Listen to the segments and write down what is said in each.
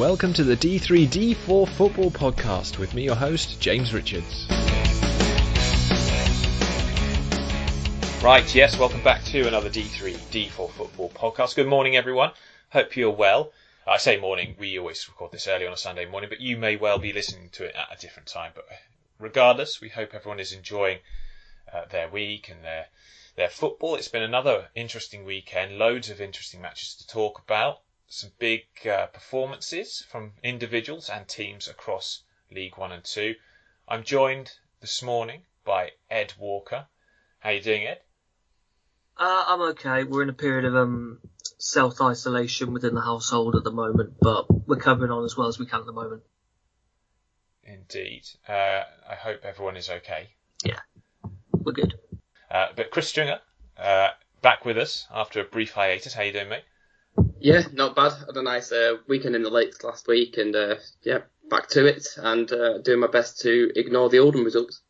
welcome to the D3D4 Football Podcast with me, your host, James Richards. Right, yes, welcome back to another D3D4 Football Podcast. Good morning, everyone. Hope you're well. I say morning, we always record this early on a Sunday morning, but you may well be listening to it at a different time. But regardless, we hope everyone is enjoying their week and their football. It's been another interesting weekend, loads of interesting matches to talk about. Some big performances from individuals and teams across League 1 and 2. I'm joined this morning by Ed Walker. How are you doing, Ed? I'm okay. We're in a period of self-isolation within the household at the moment, but we're covering on as well as we can at the moment. Indeed. I hope everyone is okay. Yeah, we're good. But Chris Stringer, back with us after a brief hiatus. How you doing, mate? Yeah, not bad. Had a nice weekend in the lakes last week, and back to it, and doing my best to ignore the Oldham results.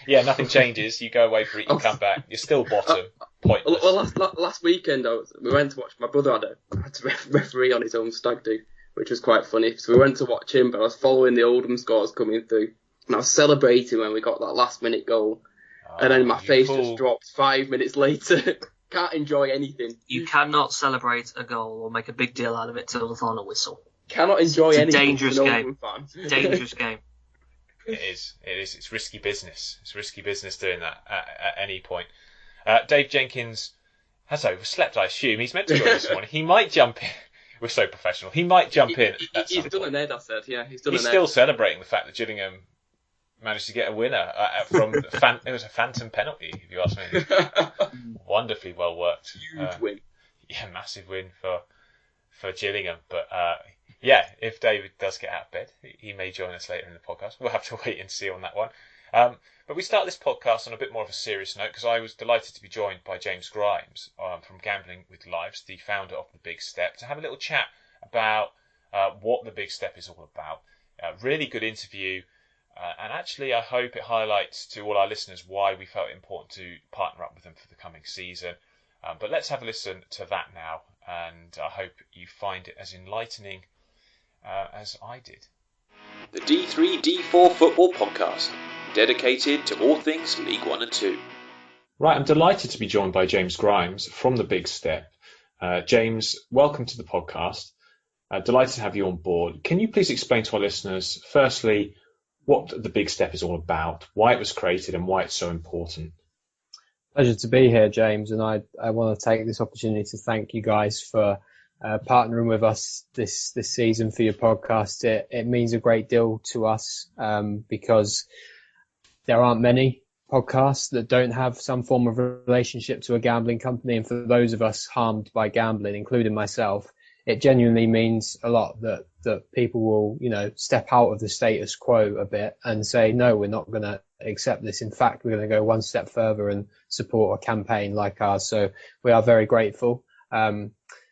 Yeah, nothing changes. You go away for it, you come back. You're still bottom. Pointless. Well, last weekend we went to watch. My brother had to referee on his own stag do, which was quite funny. So we went to watch him, but I was following the Oldham scores coming through, and I was celebrating when we got that last minute goal, and then my face just dropped 5 minutes later. Can't enjoy anything. You cannot celebrate a goal or make a big deal out of it till the final whistle. Cannot enjoy anything. It's a dangerous game. Dangerous game. It is. It's risky business. It's risky business doing that at any point. Dave Jenkins has overslept, I assume. He's meant to join this morning. He might jump in. We're so professional. He might jump in. He's done an Ed, I said. Yeah, he's still celebrating the fact that Gillingham managed to get a winner from it was a phantom penalty, if you ask me. Wonderfully well worked. Huge win. Yeah, massive win for Gillingham. But if David does get out of bed, he may join us later in the podcast. We'll have to wait and see on that one. But we start this podcast on a bit more of a serious note because I was delighted to be joined by James Grimes from Gambling with Lives, the founder of The Big Step, to have a little chat about what The Big Step is all about. Really good interview. And actually, I hope it highlights to all our listeners why we felt it important to partner up with them for the coming season. But let's have a listen to that now, and I hope you find it as enlightening as I did. The D3D4 Football Podcast, dedicated to all things League 1 and 2. Right, I'm delighted to be joined by James Grimes from The Big Step. James, welcome to the podcast. Delighted to have you on board. Can you please explain to our listeners, firstly, what The Big Step is all about, why it was created and why it's so important? Pleasure to be here, James, and I want to take this opportunity to thank you guys for partnering with us this season for your podcast. It means a great deal to us because there aren't many podcasts that don't have some form of relationship to a gambling company, and for those of us harmed by gambling, including myself, it genuinely means a lot that people will, step out of the status quo a bit and say, no, we're not going to accept this. In fact, we're going to go one step further and support a campaign like ours. So we are very grateful. And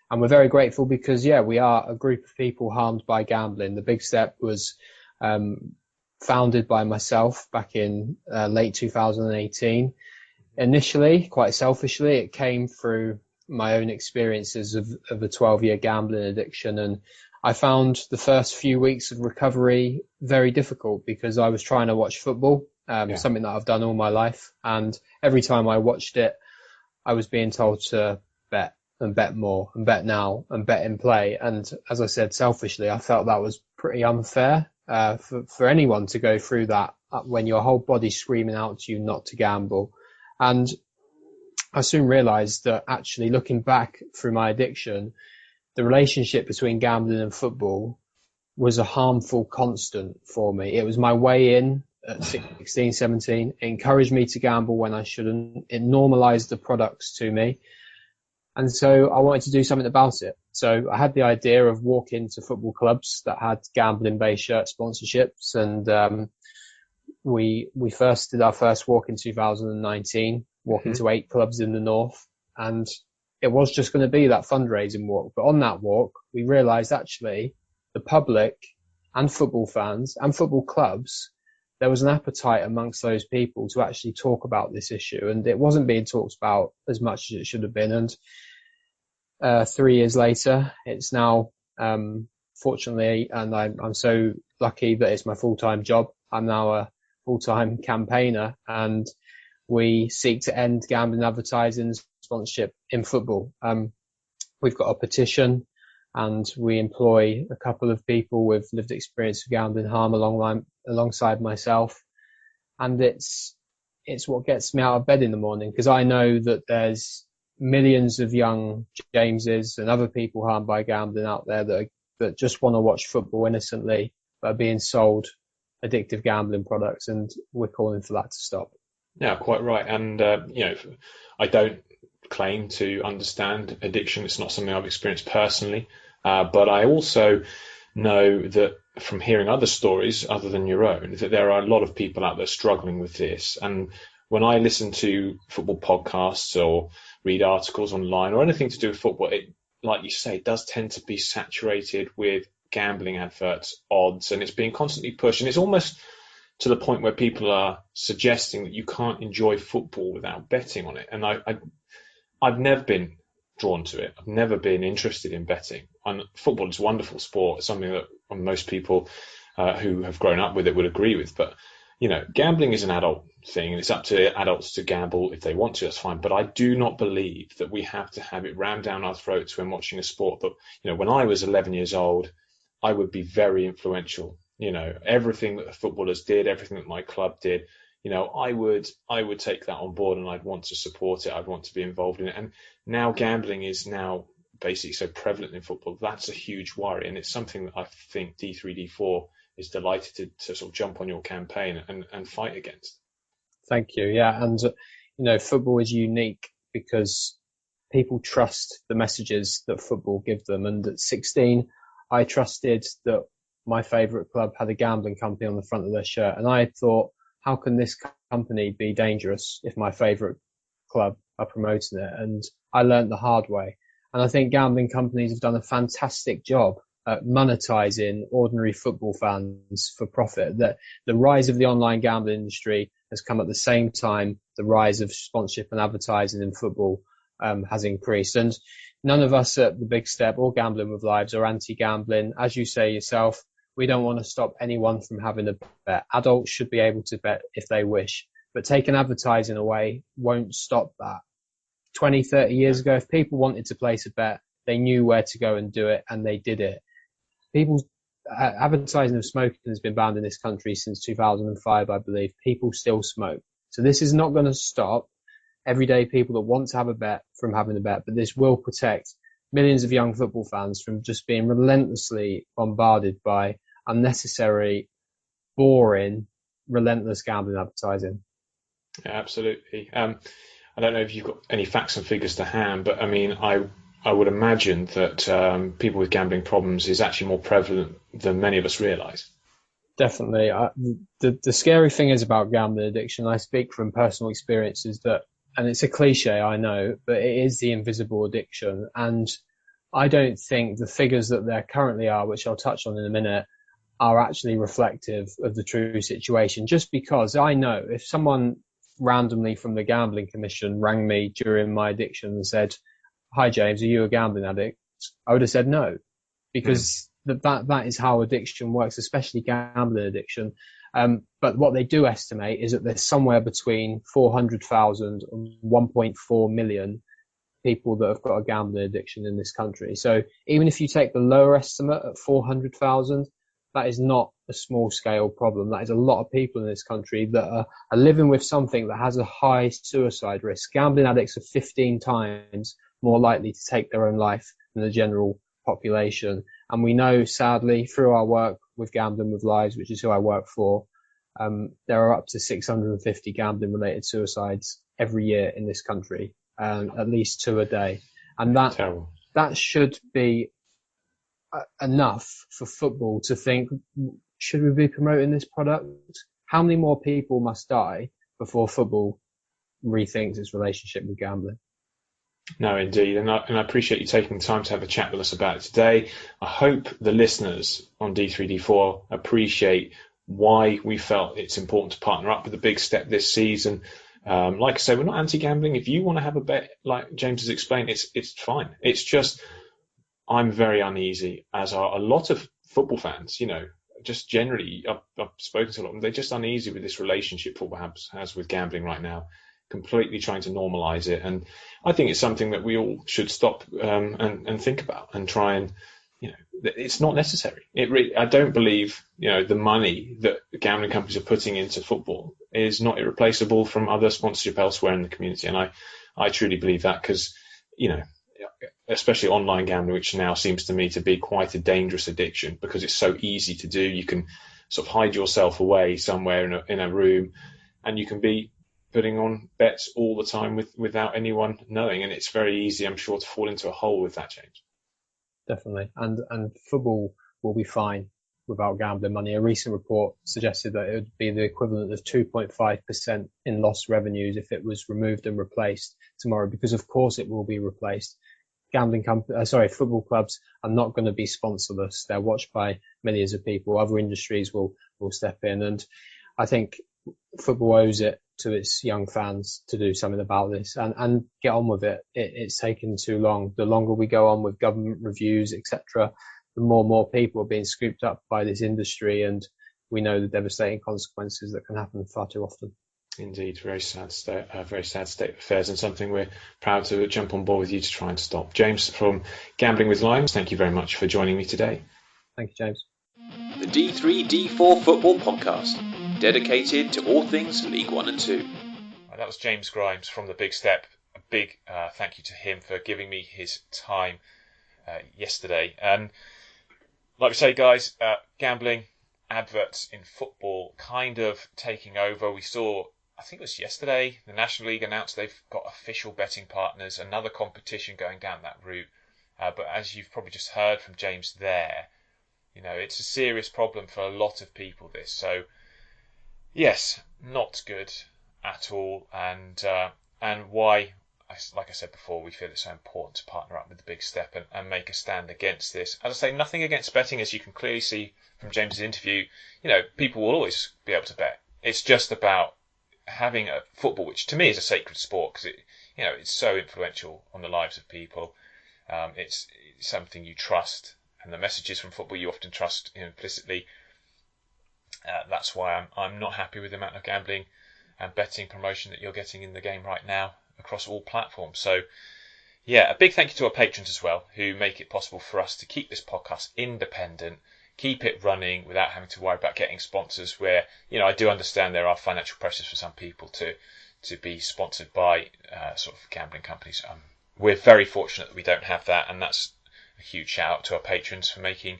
we're very grateful because, we are a group of people harmed by gambling. The Big Step was founded by myself back in late 2018. Initially, quite selfishly, it came through my own experiences of a 12-year gambling addiction, and I found the first few weeks of recovery very difficult because I was trying to watch football, something that I've done all my life, and every time I watched it, I was being told to bet and bet more and bet now and bet in play, and as I said, selfishly, I felt that was pretty unfair for anyone to go through that when your whole body's screaming out to you not to gamble. And I soon realized that actually looking back through my addiction, the relationship between gambling and football was a harmful constant for me. It was my way in at 16, 17. It encouraged me to gamble when I shouldn't. It normalized the products to me. And so I wanted to do something about it. So I had the idea of walking to football clubs that had gambling-based shirt sponsorships. And we first did our first walk in 2019. Walking to 8 clubs in the north, and it was just going to be that fundraising walk. But on that walk, we realised actually the public and football fans and football clubs, there was an appetite amongst those people to actually talk about this issue, and it wasn't being talked about as much as it should have been. And 3 years later, it's now fortunately, and I'm so lucky that it's my full-time job. I'm now a full-time campaigner, and we seek to end gambling advertising sponsorship in football. We've got a petition, and we employ a couple of people with lived experience of gambling harm alongside myself. And it's what gets me out of bed in the morning, because I know that there's millions of young Jameses and other people harmed by gambling out there that just want to watch football innocently, but are being sold addictive gambling products, and we're calling for that to stop. Yeah, quite right. And, I don't claim to understand addiction. It's not something I've experienced personally. But I also know that from hearing other stories other than your own, that there are a lot of people out there struggling with this. And when I listen to football podcasts or read articles online or anything to do with football, it, like you say, does tend to be saturated with gambling adverts, odds, and it's being constantly pushed. And it's almost to the point where people are suggesting that you can't enjoy football without betting on it. And I've never been drawn to it. I've never been interested in betting. And football is a wonderful sport. It's something that most people who have grown up with it would agree with. But, gambling is an adult thing, and it's up to adults to gamble if they want to. That's fine. But I do not believe that we have to have it rammed down our throats when watching a sport. But, when I was 11 years old, I would be very influential. Everything that the footballers did, everything that my club did, I would take that on board, and I'd want to support it. I'd want to be involved in it. And now gambling is now basically so prevalent in football. That's a huge worry, and it's something that I think D3D4 is delighted to sort of jump on your campaign and fight against. Thank you. Yeah, and football is unique because people trust the messages that football give them. And at 16, I trusted that my favourite club had a gambling company on the front of their shirt, and I thought, how can this company be dangerous if my favourite club are promoting it? And I learned the hard way. And I think gambling companies have done a fantastic job at monetising ordinary football fans for profit. That the rise of the online gambling industry has come at the same time the rise of sponsorship and advertising in football has increased. And none of us at The Big Step or Gambling with Lives are anti-gambling. As you say yourself, we don't want to stop anyone from having a bet. Adults should be able to bet if they wish, but taking advertising away won't stop that. 20, 30 years ago, if people wanted to place a bet, they knew where to go and do it, and they did it. Advertising of smoking has been banned in this country since 2005, I believe. People still smoke. So this is not going to stop everyday people that want to have a bet from having a bet, but this will protect millions of young football fans from just being relentlessly bombarded by unnecessary, boring, relentless gambling advertising. Yeah, absolutely. I don't know if you've got any facts and figures to hand, but I would imagine that people with gambling problems is actually more prevalent than many of us realise. Definitely. The scary thing is about gambling addiction, I speak from personal experiences, and it's a cliche, I know, but it is the invisible addiction. And I don't think the figures that there currently are, which I'll touch on in a minute, are actually reflective of the true situation. Just because I know if someone randomly from the Gambling Commission rang me during my addiction and said, "Hi James, are you a gambling addict?" I would have said no, because that is how addiction works, especially gambling addiction. But what they do estimate is that there's somewhere between 400,000 and 1.4 million people that have got a gambling addiction in this country. So even if you take the lower estimate at 400,000, that is not a small scale problem. That is a lot of people in this country that are living with something that has a high suicide risk. Gambling addicts are 15 times more likely to take their own life than the general population. And we know, sadly, through our work with Gambling with Lives, which is who I work for, there are up to 650 gambling related suicides every year in this country, at least 2 a day. And that should be enough for football to think, should we be promoting this product? How many more people must die before football rethinks its relationship with gambling? No, indeed. And I appreciate you taking the time to have a chat with us about it today. I hope the listeners on D3D4 appreciate why we felt it's important to partner up with The Big Step this season. Like I say, we're not anti-gambling. If you want to have a bet, like James has explained, it's fine. It's just I'm very uneasy, as are a lot of football fans. Just generally, I've spoken to a lot of them. They're just uneasy with this relationship football has with gambling right now, completely trying to normalise it. And I think it's something that we all should stop and think about and try and, it's not necessary. I don't believe, the money that gambling companies are putting into football is not irreplaceable from other sponsorship elsewhere in the community. And I truly believe that because, especially online gambling, which now seems to me to be quite a dangerous addiction because it's so easy to do. You can sort of hide yourself away somewhere in a room, and you can be putting on bets all the time without anyone knowing. And it's very easy, I'm sure, to fall into a hole with that change. Definitely. And football will be fine without gambling money. A recent report suggested that it would be the equivalent of 2.5% in lost revenues if it was removed and replaced tomorrow, because of course it will be replaced. Football clubs are not going to be sponsorless. They're watched by millions of people. Other industries will step in. And I think football owes it to its young fans to do something about this and get on with it. It's taken too long. The longer we go on with government reviews, etc., the more people are being scooped up by this industry, and we know the devastating consequences that can happen far too often. Indeed, very sad state of affairs, and something we're proud to jump on board with you to try and stop. James from Gambling with Limes, thank you very much for joining me today. Thank you, James. The D3D4 Football Podcast, dedicated to all things League 1 and 2. That was James Grimes from The Big Step. A big thank you to him for giving me his time yesterday. And like we say, guys, gambling, adverts in football kind of taking over. We saw, I think it was yesterday, the National League announced they've got official betting partners, another competition going down that route. But as you've probably just heard from James there, it's a serious problem for a lot of people, this. So, yes, not good at all. And why, like I said before, we feel it's so important to partner up with the Big Step and make a stand against this. As I say, nothing against betting, as you can clearly see from James's interview. People will always be able to bet. It's just about having a football, which to me is a sacred sport, because it's so influential on the lives of people. It's something you trust, and the messages from football you often trust implicitly. That's why I'm not happy with the amount of gambling and betting promotion that you're getting in the game right now across all platforms. So, yeah, a big thank you to our patrons as well, who make it possible for us to keep this podcast independent, keep it running without having to worry about getting sponsors, where, I do understand there are financial pressures for some people to be sponsored by sort of gambling companies. We're very fortunate that we don't have that, and that's a huge shout out to our patrons for making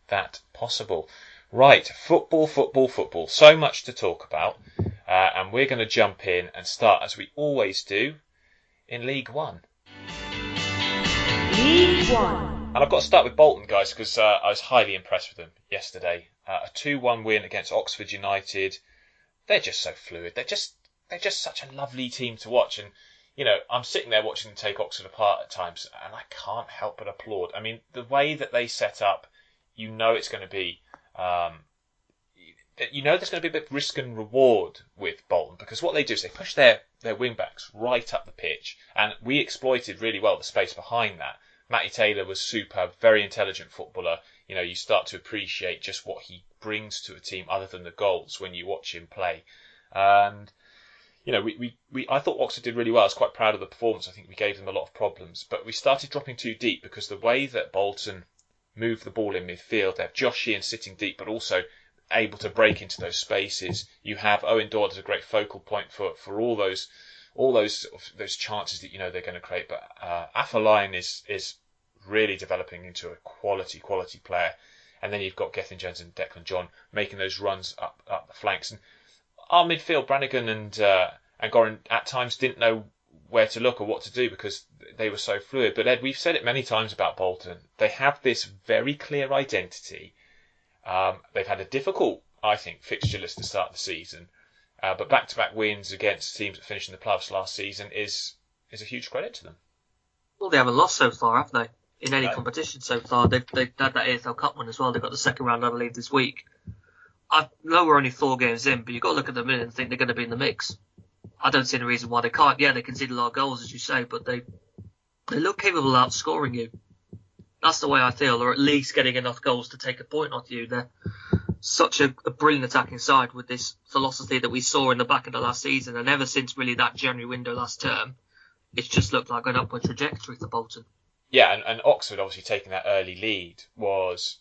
that possible. Right, football. So much to talk about, and we're going to jump in and start, as we always do, in League One. League One. And I've got to start with Bolton, guys, because I was highly impressed with them yesterday. A 2-1 win against Oxford United. They're just so fluid. They're just such a lovely team to watch. And, I'm sitting there watching them take Oxford apart at times, and I can't help but applaud. I mean, the way that they set up, it's going to be... there's going to be a bit of risk and reward with Bolton, because what they do is they push their wing-backs right up the pitch, and we exploited really well the space behind that. Matty Taylor was superb, very intelligent footballer. You start to appreciate just what he brings to a team other than the goals when you watch him play. And, I thought Oxford did really well. I was quite proud of the performance. I think we gave them a lot of problems, but we started dropping too deep, because the way that Bolton move the ball in midfield, they have Josh Sheehan sitting deep, but also able to break into those spaces. You have Owen Doyle as a great focal point for all those chances that they're going to create. But Afolayan is really developing into a quality player. And then you've got Gethin Jones and Declan John making those runs up the flanks. And our midfield, Brannigan and Goran, at times didn't know where to look or what to do, because they were so fluid. But Ed, we've said it many times about Bolton. They have this very clear identity. They've had a difficult, I think, fixture list to start the season. But back-to-back wins against teams that finished in the playoffs last season is a huge credit to them. Well, they haven't lost so far, have they? In any competition so far. They've had that AFL Cup one as well. They've got the second round, I believe, this week. I know we're only 4 games in, but you've got to look at them in and think they're going to be in the mix. I don't see any reason why they can't. Yeah, they conceded a lot of goals, as you say, but they look capable of outscoring you. That's the way I feel, or at least getting enough goals to take a point off you. They're such a brilliant attacking side with this philosophy that we saw in the back of the last season, and ever since really that January window last term, it's just looked like an upward trajectory for Bolton. Yeah, and Oxford obviously taking that early lead was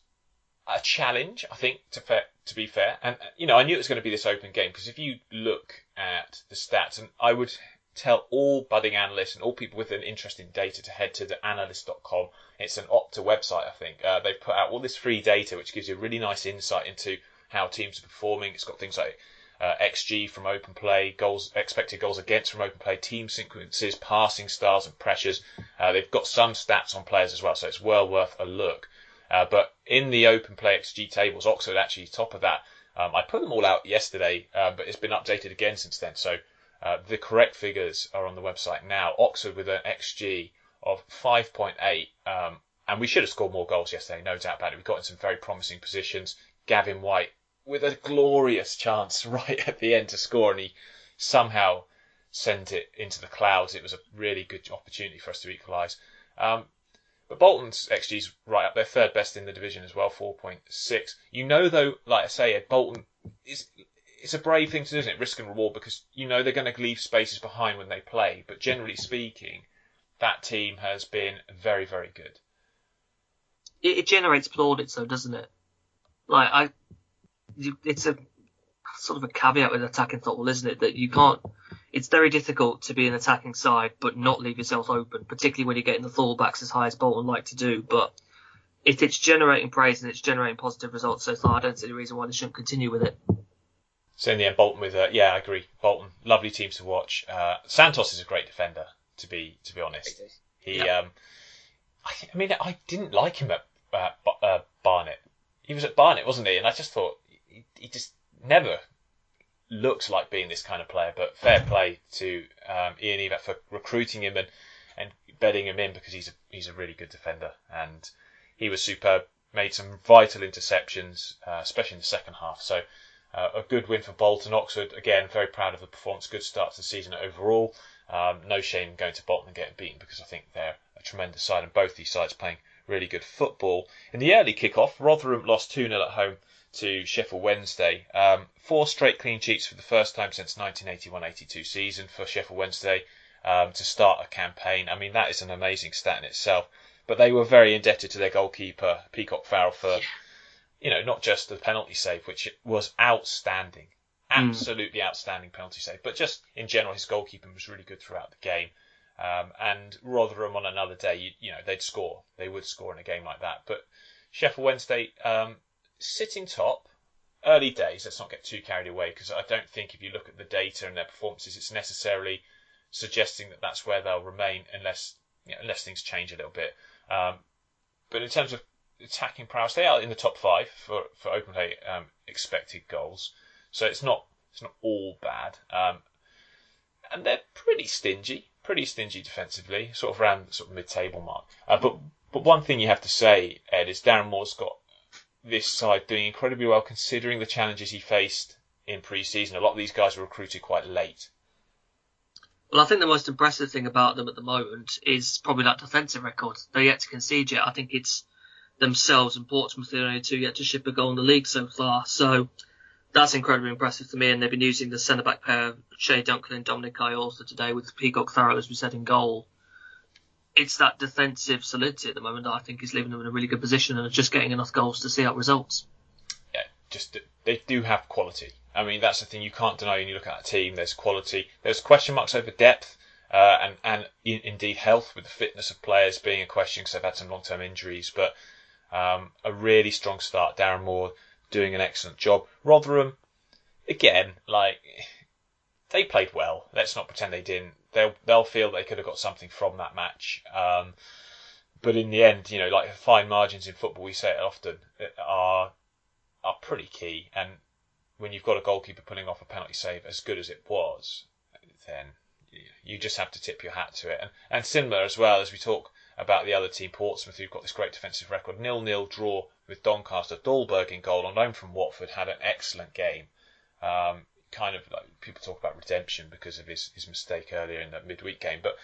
a challenge, I think, to be fair. And, I knew it was going to be this open game, because if you look at the stats, and I would tell all budding analysts and all people with an interest in data to head to the analyst.com. It's an Opta website, I think. They've put out all this free data, which gives you a really nice insight into how teams are performing. It's got things like XG from open play, goals, expected goals against from open play, team sequences, passing styles and pressures. They've got some stats on players as well, so it's well worth a look. But in the open play XG tables, Oxford actually top of that. I put them all out yesterday, but it's been updated again since then. So the correct figures are on the website now. Oxford with an XG of 5.8, and we should have scored more goals yesterday, no doubt about it. We got in some very promising positions. Gavin White with a glorious chance right at the end to score, and he somehow sent it into the clouds. It was a really good opportunity for us to equalise. But Bolton's XG is right up there, third best in the division as well, 4.6. Though, like I say, Bolton it's a brave thing to do, isn't it? Risk and reward, because they're going to leave spaces behind when they play. But generally speaking, that team has been very, very good. It generates plaudits, though, doesn't it? It's a sort of a caveat with attacking football, isn't it? That you can't. It's very difficult to be an attacking side but not leave yourself open, particularly when you're getting the fullbacks as high as Bolton like to do. But if it's generating praise and it's generating positive results so far, I don't see the reason why they shouldn't continue with it. So in the end, Bolton with I agree. Bolton, lovely teams to watch. Santos is a great defender, to be honest. I didn't like him at Barnet. He was at Barnet, wasn't he? And I just thought he just never looked like being this kind of player. But fair play to Ian Evatt for recruiting him and bedding him in, because he's a really good defender, and he was superb. Made some vital interceptions, especially in the second half. So a good win for Bolton. Oxford, again, very proud of the performance. Good start to the season overall. No shame going to Bolton and getting beaten, because I think they're a tremendous side, and both these sides playing really good football. In the early kick-off, Rotherham lost 2-0 at home to Sheffield Wednesday. 4 straight clean sheets for the first time since 1981-82 season for Sheffield Wednesday to start a campaign. I mean, that is an amazing stat in itself. But they were very indebted to their goalkeeper, Peacock-Farrell, for not just the penalty save, which was outstanding. Absolutely outstanding penalty save. But just in general, his goalkeeping was really good throughout the game. And Rotherham on another day, they'd score. They would score in a game like that. But Sheffield Wednesday sitting top, early days. Let's not get too carried away, because I don't think if you look at the data and their performances, it's necessarily suggesting that that's where they'll remain unless things change a little bit. But in terms of attacking prowess, they are in the top 5 for open play expected goals. So it's not all bad. And they're pretty stingy defensively, sort of around the sort of mid-table mark. But one thing you have to say, Ed, is Darren Moore's got this side doing incredibly well, considering the challenges he faced in pre-season. A lot of these guys were recruited quite late. Well, I think the most impressive thing about them at the moment is probably that defensive record. They're yet to concede yet. I think it's themselves and Portsmouth, the only two yet to ship a goal in the league so far. So that's incredibly impressive to me. And they've been using the centre-back pair, Shea Duncan and Dominic Iortha today, with Peacock-Farrell, as we said, in goal. It's that defensive solidity at the moment that I think is leaving them in a really good position and just getting enough goals to see out results. Yeah, just they do have quality. I mean, that's the thing you can't deny when you look at a team. There's quality. There's question marks over depth and indeed health, with the fitness of players being a question because they've had some long-term injuries. But a really strong start. Darren Moore doing an excellent job. Rotherham, again, they played well. Let's not pretend they didn't. They'll feel they could have got something from that match. But in the end, fine margins in football, we say it often, are pretty key. And when you've got a goalkeeper pulling off a penalty save as good as it was, then you just have to tip your hat to it. And similar as well, as we talk about the other team, Portsmouth, who've got this great defensive record, 0-0 draw with Doncaster. Dahlberg in goal, on loan from Watford, had an excellent game. Kind of like people talk about redemption because of his mistake earlier in that midweek game. But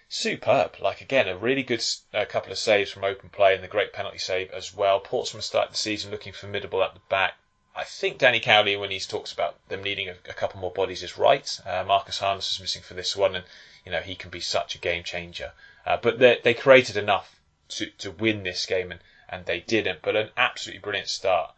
superb. Like, again, a really good couple of saves from open play and the great penalty save as well. Portsmouth started the season looking formidable at the back. I think Danny Cowley, when he talks about them needing a couple more bodies, is right. Marcus Harness is missing for this one, and he can be such a game changer. But they created enough to win this game, and they didn't. But an absolutely brilliant start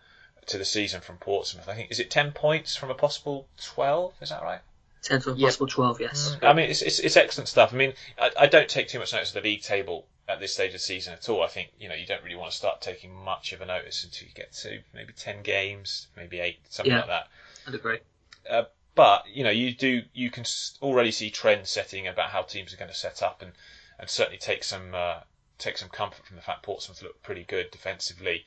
to the season from Portsmouth. I think, is it 10 points from a possible 12? Is that right? 10 from a possible 12, yes. I mean, it's excellent stuff. I mean, I don't take too much notice of the league table at this stage of the season at all. I think, you don't really want to start taking much of a notice until you get to maybe 10 games, maybe 8, something like that. I'd agree. But, you can already see trends setting about how teams are going to set up, and certainly take some comfort from the fact Portsmouth look pretty good defensively.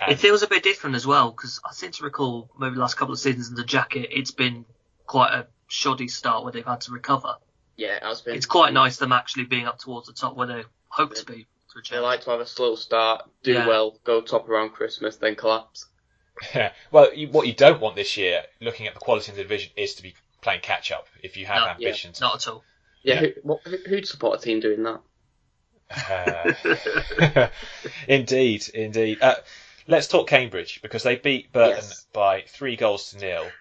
It feels a bit different as well, because I seem to recall maybe the last couple of seasons in the Jacket, it's been quite a shoddy start where they've had to recover. Yeah, it has been. It's quite nice them actually being up towards the top where they hope to be. They like to have a slow start, do well, go top around Christmas, then collapse. Yeah. Well, what you don't want this year, looking at the quality in the division, is to be playing catch up if you have ambitions. Not at all. Yeah, who'd support a team doing that? Indeed. Let's talk Cambridge, because they beat Burton by 3-0.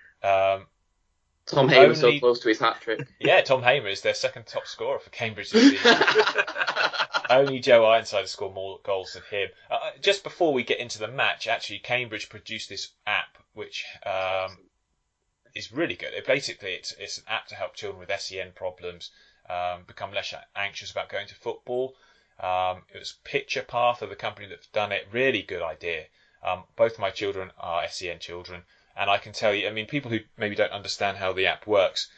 Tom Hamer so close to his hat-trick. Yeah, Tom Hamer is their second top scorer for Cambridge this season. Only Joe Ironside has scored more goals than him. Just before we get into the match, actually, Cambridge produced this app, which is really good. It's an app to help children with SEN problems become less anxious about going to football. It was Picture Path of the company that's done it. Really good idea. Both of my children are SEN children, and I can tell you, I mean, people who maybe don't understand how the app works,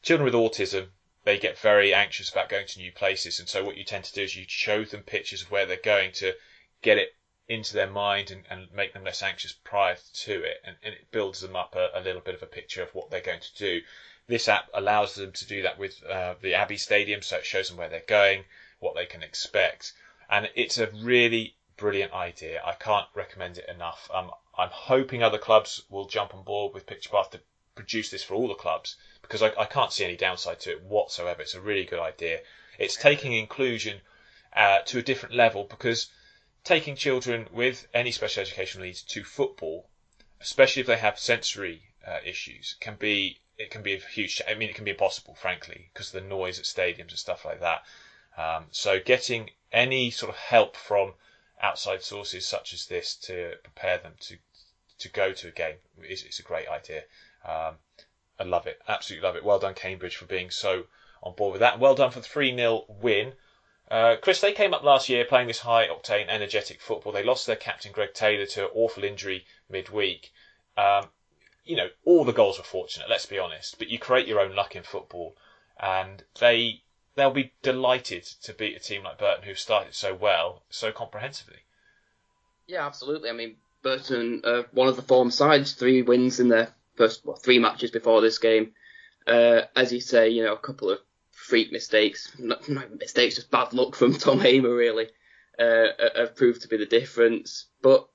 children with autism, they get very anxious about going to new places, and so what you tend to do is you show them pictures of where they're going to get it into their mind and make them less anxious prior to it, and it builds them up a little bit of a picture of what they're going to do. This app allows them to do that with the Abbey Stadium, so it shows them where they're going, what they can expect, and it's a really brilliant idea. I can't recommend it enough. I'm hoping other clubs will jump on board with Picture Path to produce this for all the clubs, because I can't see any downside to it whatsoever. It's a really good idea. It's taking inclusion to a different level, because taking children with any special educational needs to football, especially if they have sensory issues, can be a huge. I mean, it can be impossible, frankly, because of the noise at stadiums and stuff like that. So getting any sort of help from outside sources such as this to prepare them to go to a game is a great idea. I love it, absolutely love it. Well done, Cambridge, for being so on board with that. Well done for the 3-0 win. Chris, they came up last year playing this high-octane, energetic football. They lost their captain, Greg Taylor, to an awful injury midweek. All the goals were fortunate, let's be honest, but you create your own luck in football, and they'll be delighted to beat a team like Burton, who've started so well, so comprehensively. Yeah, absolutely. I mean, Burton, one of the form sides, 3 wins in their first 3 matches before this game. As you say, a couple of freak mistakes, not mistakes, just bad luck from Tom Hamer, really, have proved to be the difference. But,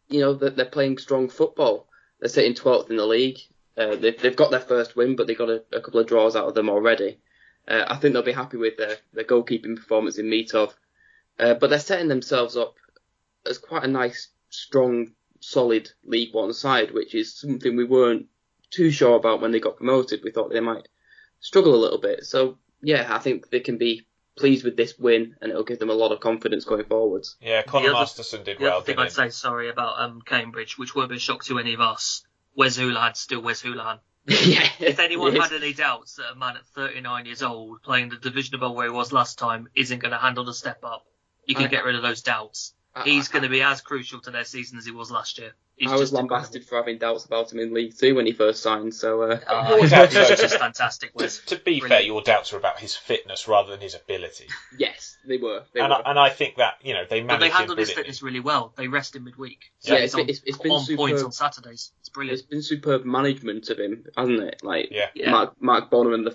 they're playing strong football. They're sitting 12th in the league. They've got their first win, but they've got a couple of draws out of them already. I think they'll be happy with their goalkeeping performance in Meetov. But they're setting themselves up as quite a nice, strong, solid League One side, which is something we weren't too sure about when they got promoted. We thought they might struggle a little bit. So, yeah, I think they can be pleased with this win, and it'll give them a lot of confidence going forwards. Yeah, Conor Masterson did well. The other thing I'd say, about Cambridge, which won't be a shock to any of us, Wes Hoolahan's still Wes Hoolahan. Yeah, if anyone had any doubts that a man at 39 years old playing the division above where he was last time isn't going to handle the step up, you can get rid of those doubts. He's going to be as crucial to their season as he was last year. I was lambasted for having doubts about him in League Two when he first signed, so... He's just fantastic. To be fair, your doubts were about his fitness rather than his ability. Yes, they were. And I think that, they managed. But they handled his fitness really well. They rest him midweek. So yeah, it's been on superb, points on Saturdays. It's brilliant. It's been superb management of him, hasn't it? Yeah. Mark Bonham and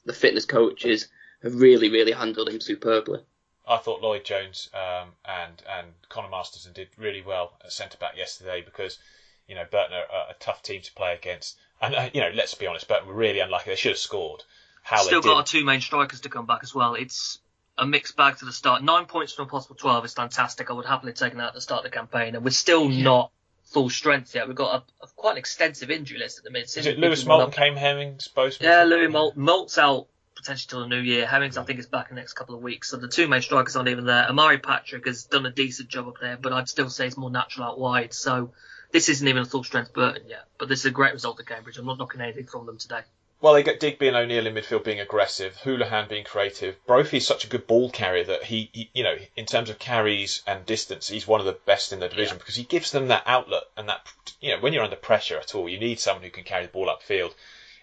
the fitness coaches have really, really handled him superbly. I thought Lloyd Jones and Conor Masterson did really well at centre-back yesterday, because, Burton are a tough team to play against. And, let's be honest, Burton were really unlucky. They should have scored. how Still they got did. our two main strikers to come back as well. It's a mixed bag to the start. 9 points from a possible 12 is fantastic. I would happily take that at the start of the campaign. And we're still not full strength yet. We've got a quite an extensive injury list at the minute. Is it Lewis Moulton, came Hemmings, both? Yeah, Louis Malt's out potentially till the new year. Hemmings, I think, is back in the next couple of weeks. So the two main strikers aren't even there. Amari Patrick has done a decent job up there, but I'd still say it's more natural out wide. So this isn't even a full strength Burton yet. But this is a great result at Cambridge. I'm not knocking anything from them today. Well, they got Digby and O'Neill in midfield being aggressive, Houlihan being creative. Brophy's such a good ball carrier that he, you know, in terms of carries and distance, he's one of the best in the division because he gives them that outlet and that, you know, when you're under pressure at all, you need someone who can carry the ball upfield.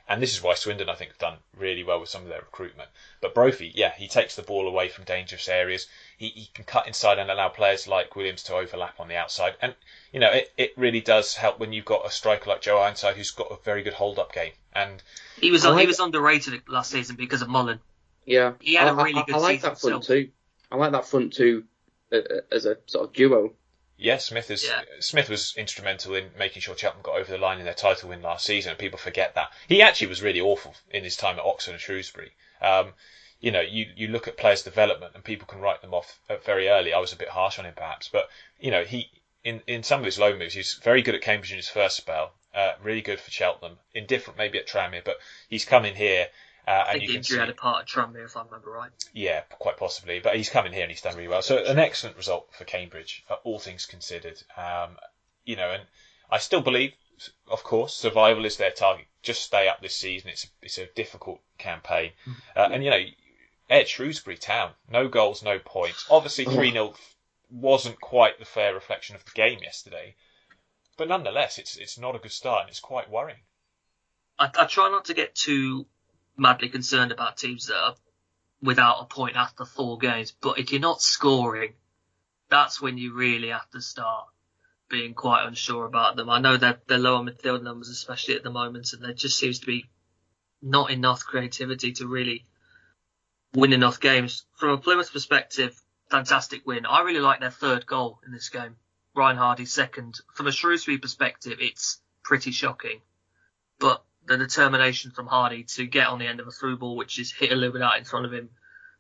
And this is why Swindon, I think, have done really well with some of their recruitment. But Brophy, yeah, he takes the ball away from dangerous areas. He can cut inside and allow players like Williams to overlap on the outside. And, you know, it really does help when you've got a striker like Joe Ironside who's got a very good hold-up game. And he was underrated last season because of Mullen. Yeah. He had a really good season. I like that front two. I like that front two as a sort of duo. Yeah, Smith was instrumental in making sure Cheltenham got over the line in their title win last season, and people forget that. He actually was really awful in his time at Oxford and Shrewsbury. You know, you look at players' development and people can write them off very early. I was a bit harsh on him perhaps, but you know, he in some of his low moves, he's very good at Cambridge in his first spell, really good for Cheltenham, indifferent maybe at Tranmere, but he's come in here. I think the injury had a part of Tranmere, if I remember right. Yeah, quite possibly. But he's come in here and he's done really well. So an excellent result for Cambridge, all things considered. You know, and I still believe, of course, survival is their target. Just stay up this season. It's a difficult campaign. And, you know, Ed Shrewsbury Town, no goals, no points. Obviously, 3-0 wasn't quite the fair reflection of the game yesterday. But nonetheless, it's not a good start and it's quite worrying. I try not to get too madly concerned about teams that are without a point after 4 games, but if you're not scoring, that's when you really have to start being quite unsure about them. I know that they're low on midfield numbers, especially at the moment, and there just seems to be not enough creativity to really win enough games. From a Plymouth perspective, fantastic win. I really like their third goal in this game. Ryan Hardy's second. From a Shrewsbury perspective, it's pretty shocking, but the determination from Hardy to get on the end of a through ball, which is hit a little bit out in front of him,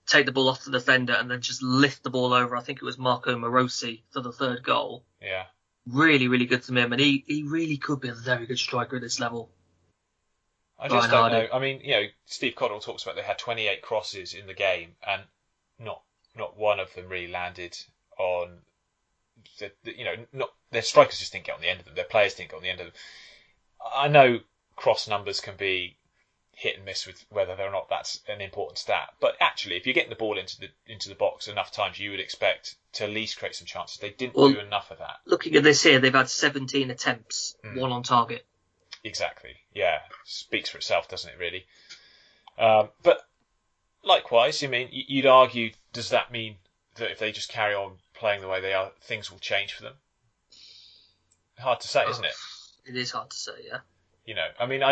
take the ball off the defender, and then just lift the ball over. I think it was Marco Morosi for the third goal. Yeah. Really, really good from him, and he really could be a very good striker at this level. I just don't know. I mean, you know, Steve Cotterill talks about they had 28 crosses in the game, and not one of them really landed on. You know, not their strikers just didn't get on the end of them. Their players didn't get on the end of them. I know cross numbers can be hit and miss with whether or not that's an important stat. But actually, if you're getting the ball into the box enough times, you would expect to at least create some chances. They didn't do enough of that. Looking at this here, they've had 17 attempts, 1 on target. Exactly. Yeah, speaks for itself, doesn't it? Really. But likewise, I mean, you'd argue, does that mean that if they just carry on playing the way they are, things will change for them? Hard to say, isn't it? It is hard to say, yeah. You know, I mean,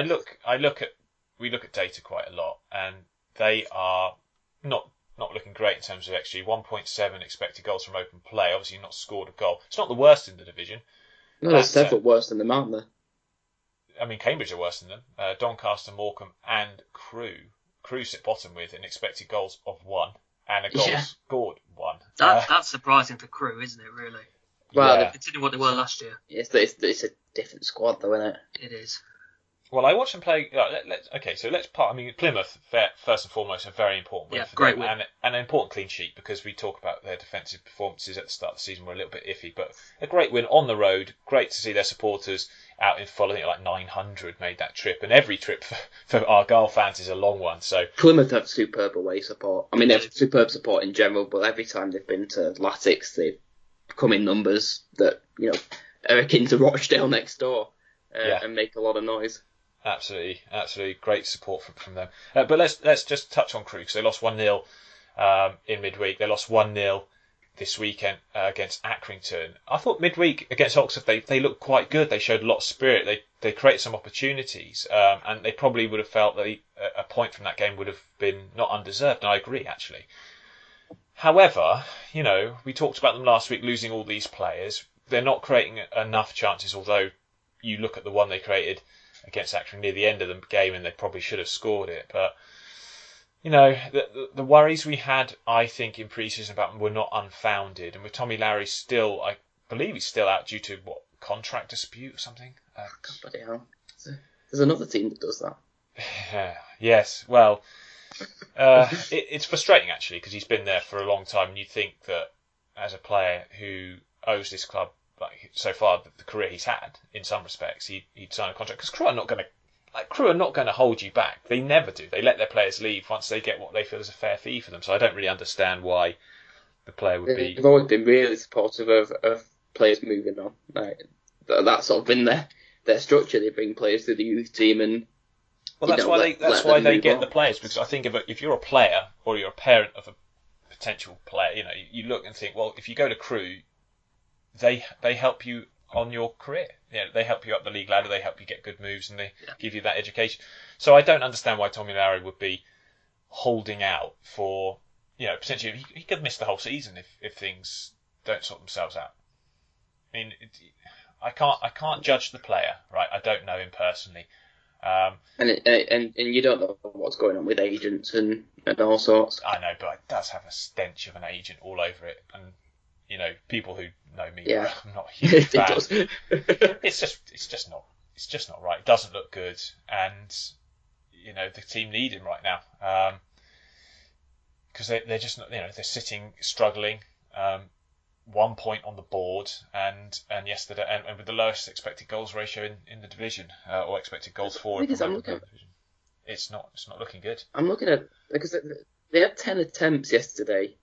we look at data quite a lot, and they are not looking great in terms of XG. 1.7 expected goals from open play. Obviously, not scored a goal. It's not the worst in the division. No, there's several worse than them, aren't there? I mean, Cambridge are worse than them. Doncaster, Morecambe, and Crewe. Crewe sit bottom with an expected goals of 1 and a goal scored 1. That's surprising for Crewe, isn't it? Really. Well, considering what they were last year. It's a different squad, though, isn't it? It is. Well, I watched them play. I mean, Plymouth, first and foremost, a very important win for them, and an important clean sheet because we talk about their defensive performances at the start of the season were a little bit iffy, but a great win on the road. Great to see their supporters out in full. I think like 900 made that trip, and every trip for Argyle fans is a long one. So Plymouth have superb away support. I mean, they have superb support in general, but every time they've been to Latics, they've come in numbers that are akin to Rochdale next door and make a lot of noise. Absolutely great support from them. But let's just touch on Crewe because they lost 1-0 in midweek. They lost 1-0 this weekend against Accrington. I thought midweek against Oxford they looked quite good. They showed a lot of spirit. They created some opportunities, and they probably would have felt that a point from that game would have been not undeserved. And I agree actually. However, we talked about them last week losing all these players. They're not creating enough chances. Although you look at the one they created against Accrington near the end of the game, and they probably should have scored it. But the worries we had, I think, in pre-season about him were not unfounded. And with Tommy Lowry still, I believe he's still out due to, contract dispute or something? God, bloody hell. There's another team that does that. Yes, well, it's frustrating, actually, because he's been there for a long time, and you'd think that as a player who owes this club, so far, the career he's had, in some respects, he'd sign a contract. Because Crewe are not going to hold you back. They never do. They let their players leave once they get what they feel is a fair fee for them. So I don't really understand why the player would be. They've always been really supportive of players moving on. That's sort of been their structure. They bring players to the youth team, and that's why they get the players. Because I think if you're a player or you're a parent of a potential player, you look and think, well, if you go to Crewe, they help you on your career. They help you up the league ladder, they help you get good moves, and they give you that education. So I don't understand why Tommy Lowry would be holding out for, potentially he could miss the whole season if things don't sort themselves out. I mean, I can't judge the player, right? I don't know him personally. And you don't know what's going on with agents and all sorts. I know, but it does have a stench of an agent all over it, and people who know me, I'm not a huge fan. It's just not right. It doesn't look good, and the team need him right now because they're just not. They're sitting struggling. 1 point on the board, and yesterday, and with the lowest expected goals ratio in the division, or expected goals for in the division. It's not looking good. I'm looking at because they had 10 attempts yesterday.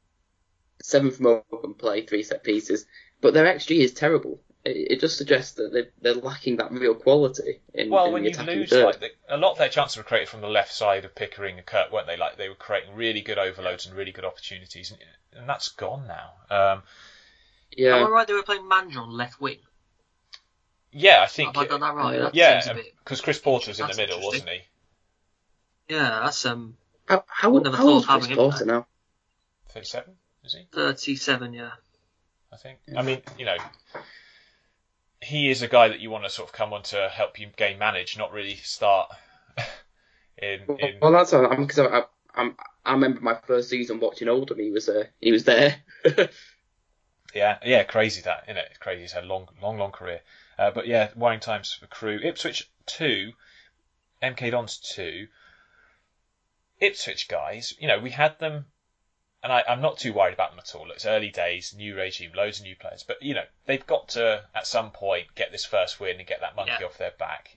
7 from open play, 3 set pieces, but their XG is terrible. It just suggests that they're lacking that real quality in when the you attacking lose, third. a lot of their chances were created from the left side of Pickering and Kirk, weren't they? They were creating really good overloads and really good opportunities, and that's gone now. Am I right? They were playing Mandra on left wing. Yeah, I think. Have I got that right? That because Chris Porter was in the middle, wasn't he? Yeah, that's How old is Chris Porter now? 37. Is he? 37, yeah. I think. Yeah. I mean, he is a guy that you want to sort of come on to help you game manage, not really start in. Well, that's because I remember my first season watching Oldham. He was there. Yeah, crazy that, isn't it? It's crazy. He's had a long career. But yeah, worrying times for Crewe. Ipswich 2, MK Dons 2. Ipswich guys, we had them. And I'm not too worried about them at all. It's early days, new regime, loads of new players. But, they've got to, at some point, get this first win and get that monkey off their back.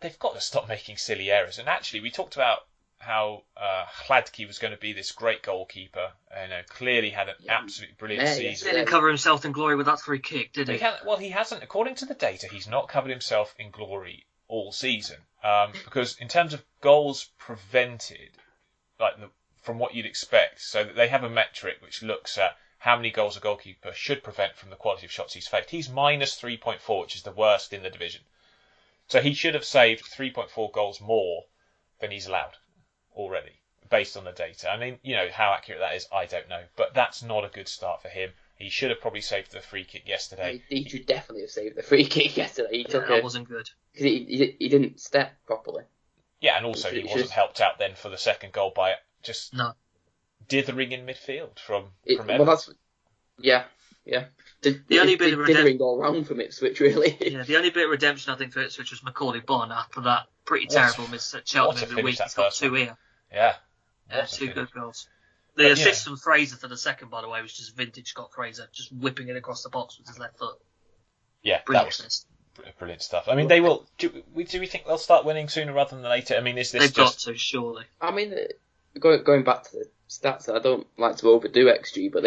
They've got to stop making silly errors. And actually, we talked about how Hladky was going to be this great goalkeeper. Clearly had an absolutely brilliant season. He didn't cover himself in glory with that free kick, did he? He hasn't. According to the data, he's not covered himself in glory all season. Because in terms of goals prevented, from what you'd expect. So that they have a metric which looks at how many goals a goalkeeper should prevent from the quality of shots he's faced. He's minus 3.4, which is the worst in the division. So he should have saved 3.4 goals more than he's allowed already, based on the data. I mean, how accurate that is, I don't know. But that's not a good start for him. He should have probably saved the free kick yesterday. He should definitely have saved the free kick yesterday. That wasn't good. Because he didn't step properly. Yeah, and also he wasn't helped out then for the second goal by just dithering in midfield from Everton. Well, that's yeah. The only bit of dithering all round from Ipswich, really. Yeah, the only bit of redemption I think for Ipswich was Macaulay Bonne after that pretty terrible miss at Cheltenham in the week. He's got 2 here. Yeah. 2 good goals. The assist from Fraser for the second, by the way, was just vintage Scott Fraser, just whipping it across the box with his left foot. Yeah, brilliant that was assist. Brilliant stuff. I mean, they will. Do we think they'll start winning sooner rather than later? I mean, is this They've got to, surely. I mean, going back to the stats, I don't like to overdo XG, but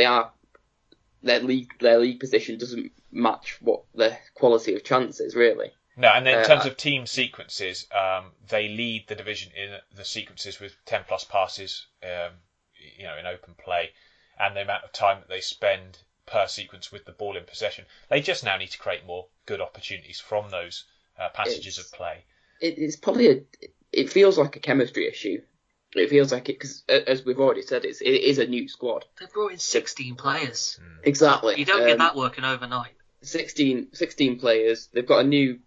their league position doesn't match what their quality of chance is, really. No, and then in terms of team sequences, they lead the division in the sequences with 10 plus passes, in open play, and the amount of time that they spend per sequence with the ball in possession. They just now need to create more good opportunities from those passages of play. It's probably it feels like a chemistry issue. It feels like it, because as we've already said, it is a new squad. They've brought in 16 players. Exactly. You don't get that working overnight. 16 players. They've got a new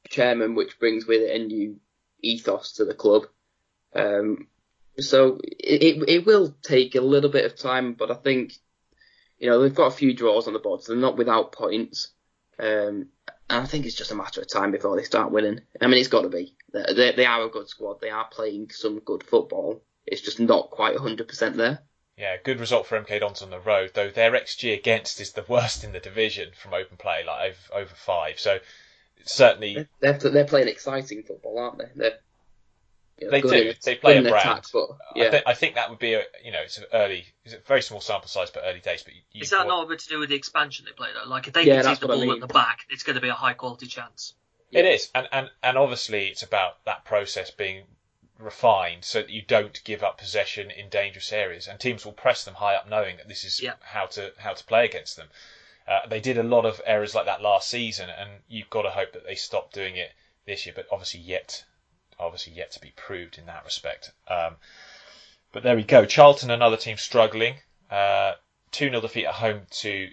chairman, which brings with it a new ethos to the club. So it will take a little bit of time, but I think, they've got a few draws on the board, so they're not without points. And I think it's just a matter of time before they start winning. I mean, it's got to be. They are a good squad. They are playing some good football. It's just not quite 100% there. Yeah, good result for MK Dons on the road, though their XG against is the worst in the division from open play, like over 5. So certainly They're playing exciting football, aren't they? They do. They play a brand. Attack, but, yeah. I think that would be it's a very small sample size, but early days. But is that not a bit to do with the expansion they play though? Like if they can keep the ball at the back, it's going to be a high quality chance. It is, and obviously it's about that process being refined so that you don't give up possession in dangerous areas, and teams will press them high up, knowing that this is how to play against them. They did a lot of errors like that last season, and you've got to hope that they stop doing it this year. But obviously yet to be proved in that respect. But there we go. Charlton, another team struggling. 2-0 defeat at home to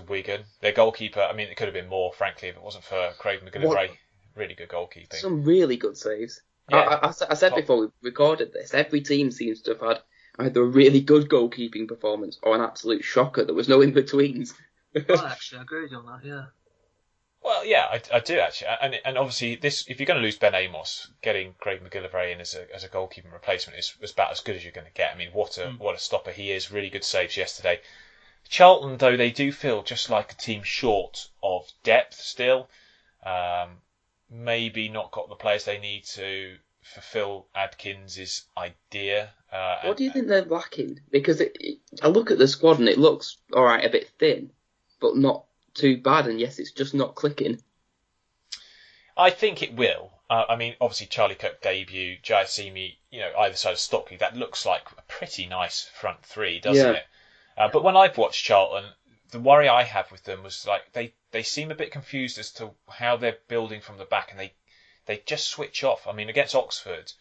Wigan. Their goalkeeper, I mean, it could have been more, frankly, if it wasn't for Craig McGillivray. Really good goalkeeping. Some really good saves. Yeah. I said before we recorded this, every team seems to have had either a really good goalkeeping performance or an absolute shocker. There was no in-betweens. I actually agree with you on that, yeah. Well, yeah, I do actually, and obviously this. If you're going to lose Ben Amos, getting Craig McGillivray in as a goalkeeping replacement is about as good as you're going to get. I mean, what a stopper he is! Really good saves yesterday. Charlton, though, they do feel just like a team short of depth still. Maybe not got the players they need to fulfil Adkins' idea. What do you think they're lacking? Because I look at the squad and it looks all right, a bit thin, but not too bad, and yes, it's just not clicking. I think it will. I mean, obviously Charlie Kirk debut, Giassimi, either side of Stockley, that looks like a pretty nice front three, doesn't it? But when I've watched Charlton, the worry I have with them was like they seem a bit confused as to how they're building from the back, and they just switch off. I mean, against Oxford,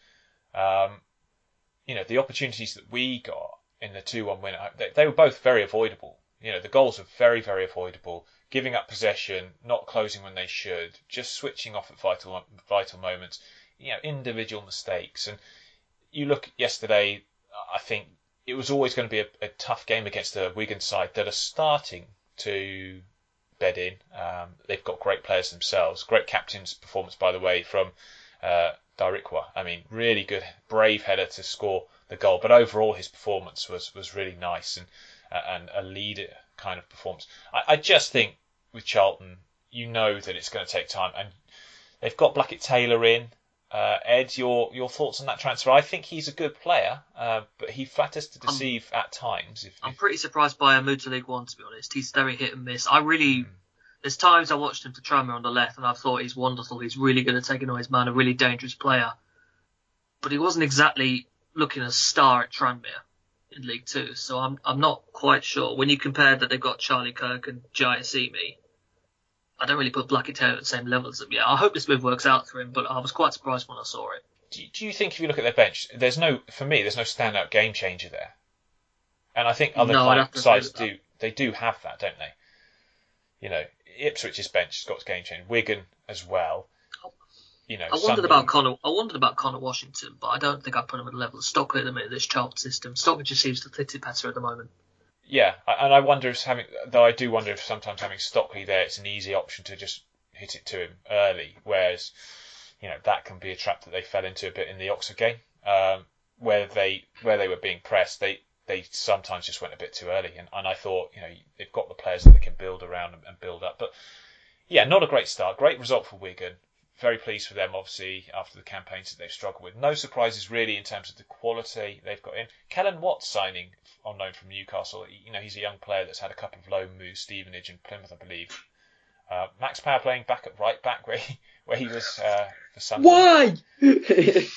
the opportunities that we got in the 2-1 win, they were both very avoidable. The goals were very, very avoidable. Giving up possession, not closing when they should, just switching off at vital moments. Individual mistakes. And you look at yesterday, I think it was always going to be a tough game against a Wigan side that are starting to bed in. They've got great players themselves. Great captain's performance, by the way, from Darikwa. I mean, really good, brave header to score the goal. But overall, his performance was really nice and a leader kind of performance. I just think with Charlton, that it's going to take time, and they've got Blackett-Taylor in. Ed, your thoughts on that transfer? I think he's a good player, but he flatters to deceive at times. I'm pretty surprised by him to League One, to be honest. He's very hit and miss. There's times I watched him to Tranmere on the left, and I thought he's wonderful. He's really good at taking on his man, a really dangerous player. But he wasn't exactly looking a star at Tranmere in League Two, so I'm not quite sure. When you compare that they've got Charlie Kirk and Giassimi, I don't really put Blackett-Taylor at the same level as them. Yeah, I hope this move works out for him, but I was quite surprised when I saw it. Do you think if you look at their bench, there's no standout game changer there? And I think other sides do have that, don't they? Ipswich's bench has got game changer. Wigan as well. I wondered about Connor Washington, but I don't think I'd put him at the level of Stockley at the minute, this Charlton system. Stockley just seems to fit it better at the moment. Yeah, and I wonder I do wonder if sometimes having Stockley there, it's an easy option to just hit it to him early, whereas, that can be a trap that they fell into a bit in the Oxford game, where they were being pressed, they sometimes just went a bit too early, and I thought, they've got the players that they can build around and build up, but yeah, not a great start. Great result for Wigan. Very pleased for them, obviously, after the campaigns that they've struggled with. No surprises, really, in terms of the quality they've got in. Kellen Watts signing, on loan from Newcastle. He's a young player that's had a couple of loan moves, Stevenage and Plymouth, I believe. Max Power playing back at right back where he was for Sunderland. Why?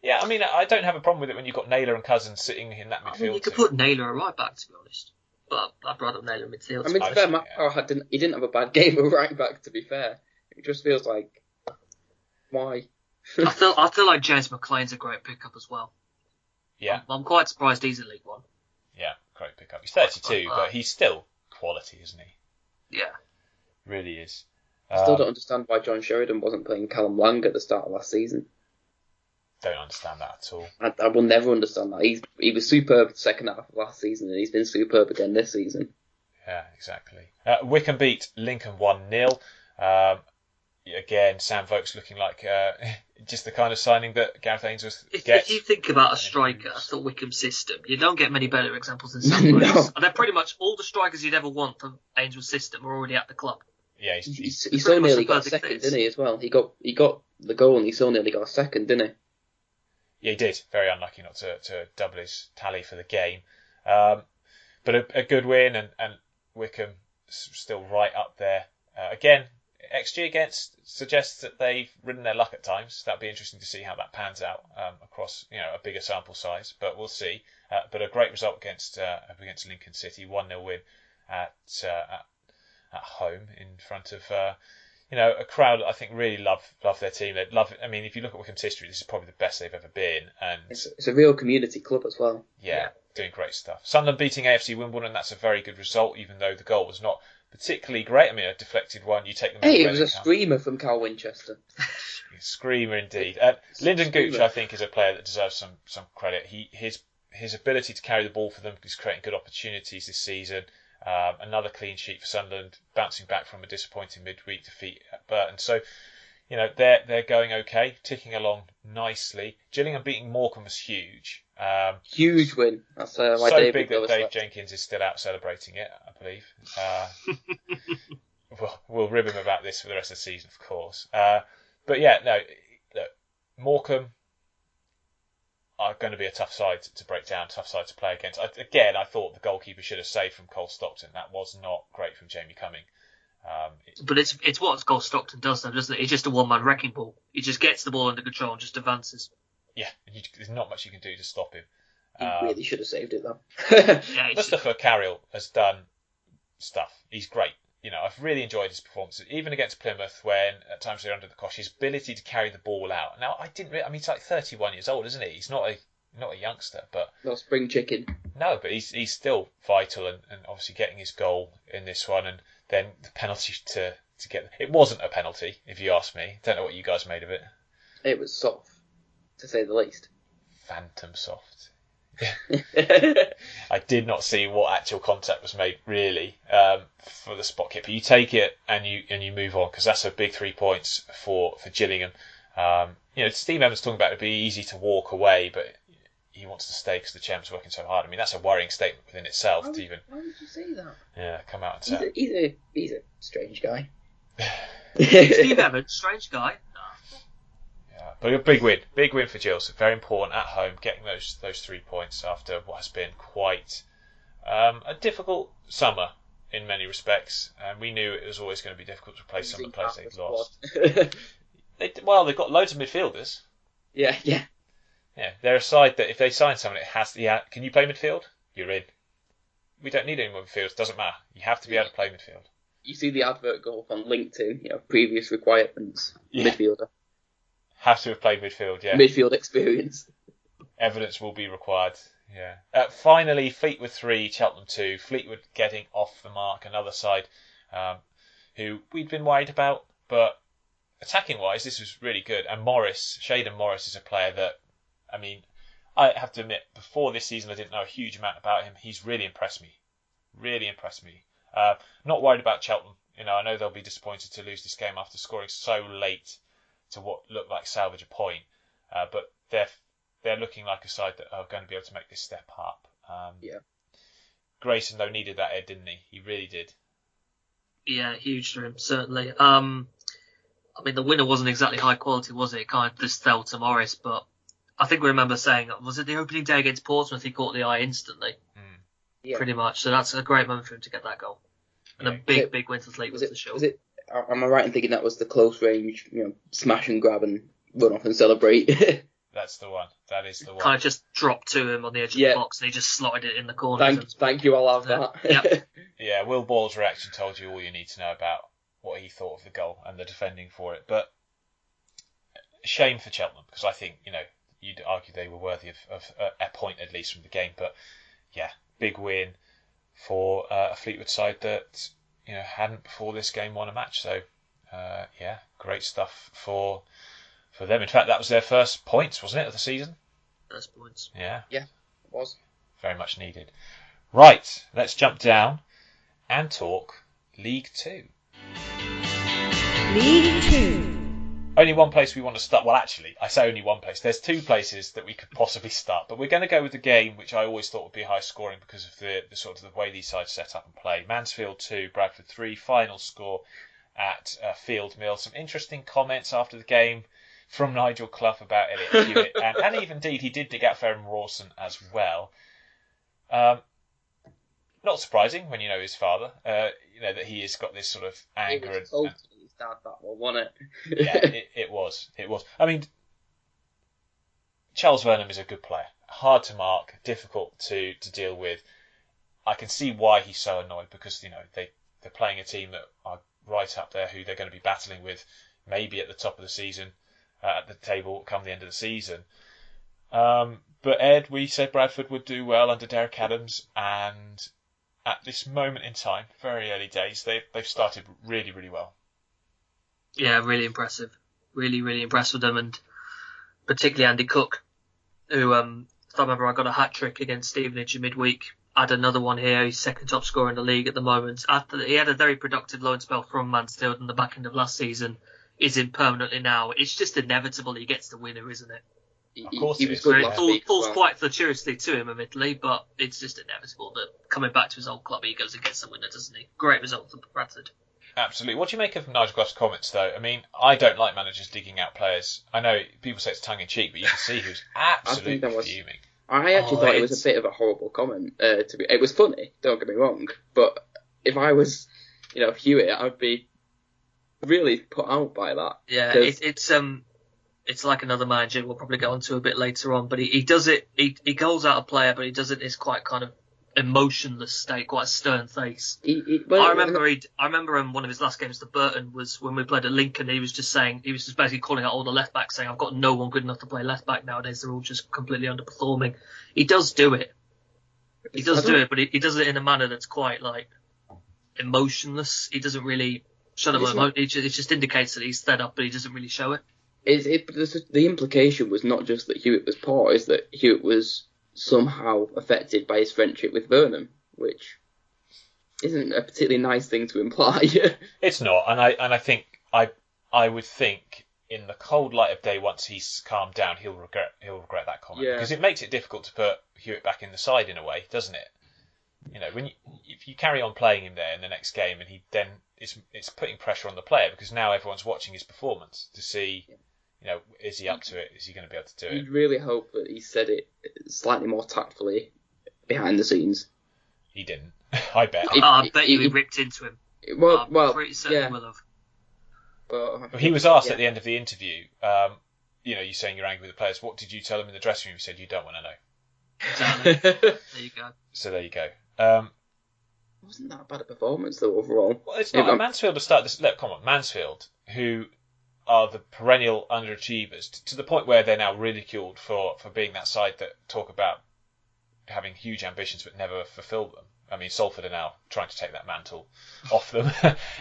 Yeah, I mean, I don't have a problem with it when you've got Naylor and Cousins sitting in that midfield. You could put Naylor at right back, to be honest. But I'd rather Naylor midfield. I mean, to be fair, Matt Power didn't have a bad game at right back, to be fair. It just feels like, why? I feel like James McLean's a great pickup as well. Yeah. I'm quite surprised he's in League One. Yeah, great pickup. He's 32, but he's still quality, isn't he? Yeah. Really is. I still don't understand why John Sheridan wasn't playing Callum Lang at the start of last season. don't understand that at all. I will never understand that. He was superb the second half of last season, and he's been superb again this season. Yeah, exactly. Wycombe beat Lincoln 1-0. Again, Sam Vokes looking like just the kind of signing that Gareth Ainsworth gets. If you think about a striker for Wycombe's system, you don't get many better examples than Sam No. Vokes. And they're pretty much all the strikers you'd ever want from Ainsworth's system are already at the club. Yeah, He so pretty much nearly the got a perfect second, fit. didn't he, as well? He got the goal and he so nearly got a second, didn't he? Yeah, he did. Very unlucky not to double his tally for the game. But a good win, and Wycombe still right up there. Again, XG against suggests that they've ridden their luck at times. That'd be interesting to see how that pans out across a bigger sample size, but we'll see. But a great result against Lincoln City, 1-0 win at home in front of a crowd that I think really love their team. They love it. I mean, if you look at Wycombe's history, this is probably the best they've ever been, and It's a real community club as well. yeah, doing great stuff. Sunderland beating AFC Wimbledon, that's a very good result, even though the goal was not particularly great. I mean, a deflected one, you take them. Hey, it was a screamer from Carl Winchester. Screamer indeed. Lyndon Gooch, I think, is a player that deserves some credit. His ability to carry the ball for them is creating good opportunities this season. Another clean sheet for Sunderland, bouncing back from a disappointing midweek defeat at Barton. So, they're going okay, ticking along nicely. Gillingham beating Morecambe was huge. Huge win. That's why So David big that goes Dave left. Jenkins is still out celebrating it, I believe. We'll rib him about this for the rest of the season, of course. But yeah, no, look, Morecambe are going to be a tough side to break down, tough side to play against. I thought the goalkeeper should have saved from Cole Stockton. That was not great from Jamie Cumming. But it's what Cole Stockton does, though, doesn't it? He's just a one-man wrecking ball. He just gets the ball under control and just advances. Yeah, there's not much you can do to stop him. He really should have saved it, though. Yeah, Mustafa Carroll has done stuff. He's great. I've really enjoyed his performances, even against Plymouth when at times they're under the cosh. His ability to carry the ball out. Now, he's like 31 years old, isn't he? He's not a youngster, but No spring chicken. no, but he's still vital and obviously getting his goal in this one, and then the penalty to get it wasn't a penalty, if you ask me. Don't know what you guys made of it. It was soft, to say the least. Phantom soft. I did not see what actual contact was made really for the spot kick, but you take it and you move on, because that's a big 3 points for Gillingham. Steve Evans talking about it'd be easy to walk away, but he wants to stay because the champ's working so hard. I mean, that's a worrying statement within itself. Why To even would you say that? come out and say He's a strange guy. Steve Evans, strange guy. but a big win for Gills. Very important at home, getting those 3 points after what has been quite a difficult summer in many respects, and we knew it was always going to be difficult to replace some of the players they'd lost. They've got loads of midfielders. Yeah. Yeah, they're a side that if they sign someone, it has to. Can you play midfield? You're in. We don't need any more midfielders. Doesn't matter. You have to be able to play midfield. You see the advert go up on LinkedIn, previous requirements, midfielder. Have to have played midfield, yeah. Midfield experience. Evidence will be required, yeah. Finally, Fleetwood 3, Cheltenham 2. Fleetwood getting off the mark. Another side who we'd been worried about, but attacking-wise, this was really good. And Shaden Morris is a player that, I mean, I have to admit, before this season I didn't know a huge amount about him. He's really impressed me. Not worried about Cheltenham. I know they'll be disappointed to lose this game after scoring so late to what looked like salvage a point. But they're looking like a side that are going to be able to make this step up. Grayson, though, needed that Ed, didn't he? He really did. Yeah, huge for him, certainly. I mean, the winner wasn't exactly high quality, was it? It kind of just fell to Morris, but I think we remember saying, was it the opening day against Portsmouth? He caught the eye instantly, pretty much. So that's a great moment for him to get that goal. And a big win for Fleetwood for sure. Am I right in thinking that was the close range, smash and grab and run off and celebrate? That's the one. That is the one. Kind of just dropped to him on the edge of the box and he just slotted it in the corner. Thank you, I'll have that. Yeah, Will Ball's reaction told you all you need to know about what he thought of the goal and the defending for it. But shame for Cheltenham, because I think, you'd argue they were worthy of a point at least from the game. But yeah, big win for a Fleetwood side that hadn't before this game won a match. So yeah, great stuff for for them. In fact, that was their first points, wasn't it, of the season? First points. Yeah. Yeah, it was. Very much needed. Right, let's jump down and talk League Two. League Two. Only one place we want to start. Well, actually, I say only one place. There's two places that we could possibly start, but we're going to go with the game which I always thought would be high scoring because of the sort of the way these sides set up and play. Mansfield 2, Bradford 3. Final score at Field Mill. Some interesting comments after the game from Nigel Clough about Elliot Hewitt, and even indeed he did dig out Ferren Rawson as well. Not surprising when you know his father. That he has got this sort of anger. It was totally his dad, that one, wasn't it? Yeah, it was. It was. I mean, Charles Vernham is a good player. Hard to mark, difficult to deal with. I can see why he's so annoyed because they're playing a team that are right up there, who they're going to be battling with, maybe at the top of the season, at the table come the end of the season. But Ed, we said Bradford would do well under Derek Adams, and at this moment in time, very early days, they've started really, really well. Yeah, really impressive. Really, really impressed with them, and particularly Andy Cook, who, if I remember, I got a hat-trick against Stevenage in midweek. I had another one here. He's second top scorer in the league at the moment. He had a very productive loan spell from Mansfield in the back end of last season. He's in permanently now. It's just inevitable he gets the winner, isn't it? Of course he was good last week. It falls quite fortuitously to him, admittedly, but it's just inevitable that coming back to his old club, he goes and gets the winner, doesn't he? Great result for Bradford. Absolutely. What do you make of Nigel Clough's comments, though? I mean, I don't like managers digging out players. I know people say it's tongue-in-cheek, but you can see he was absolutely fuming. I actually thought it was a bit of a horrible comment. It was funny, don't get me wrong, but if I was, Hewitt, I'd be really put out by that. Yeah, it's like another manager we'll probably go on to a bit later on, but he does it. He goes out a player, but he does it in his quite kind of emotionless state, quite a stern face. I remember in one of his last games to Barton was when we played at Lincoln. He was just basically calling out all the left backs, saying, "I've got no one good enough to play left back nowadays. They're all just completely underperforming." He does do it. He does do it, but he does it in a manner that's quite like emotionless. He doesn't really show them. It just indicates that he's fed up, but he doesn't really show it. The implication was not just that Hewitt was poor, is that Hewitt was somehow affected by his friendship with Vernham, which isn't a particularly nice thing to imply. It's not, and I think I would think in the cold light of day, once he's calmed down, he'll regret that comment, because it makes it difficult to put Hewitt back in the side in a way, doesn't it? If you carry on playing him there in the next game, and it's putting pressure on the player, because now everyone's watching his performance to see. Is he up to it? Is he going to be able to do it? You'd really hope that he said it slightly more tactfully behind the scenes. He didn't. I bet. I bet you he ripped into him. Well, pretty certain he will have. But he was asked at the end of the interview, you're saying you're angry with the players. What did you tell him in the dressing room? He said, you don't want to know. Exactly. There you go. So there you go. Wasn't that bad a performance, though, overall? Well, it's not. Mansfield have started this. Look, come on. Mansfield, who are the perennial underachievers, to the point where they're now ridiculed for being that side that talk about having huge ambitions but never fulfil them. I mean, Salford are now trying to take that mantle off them.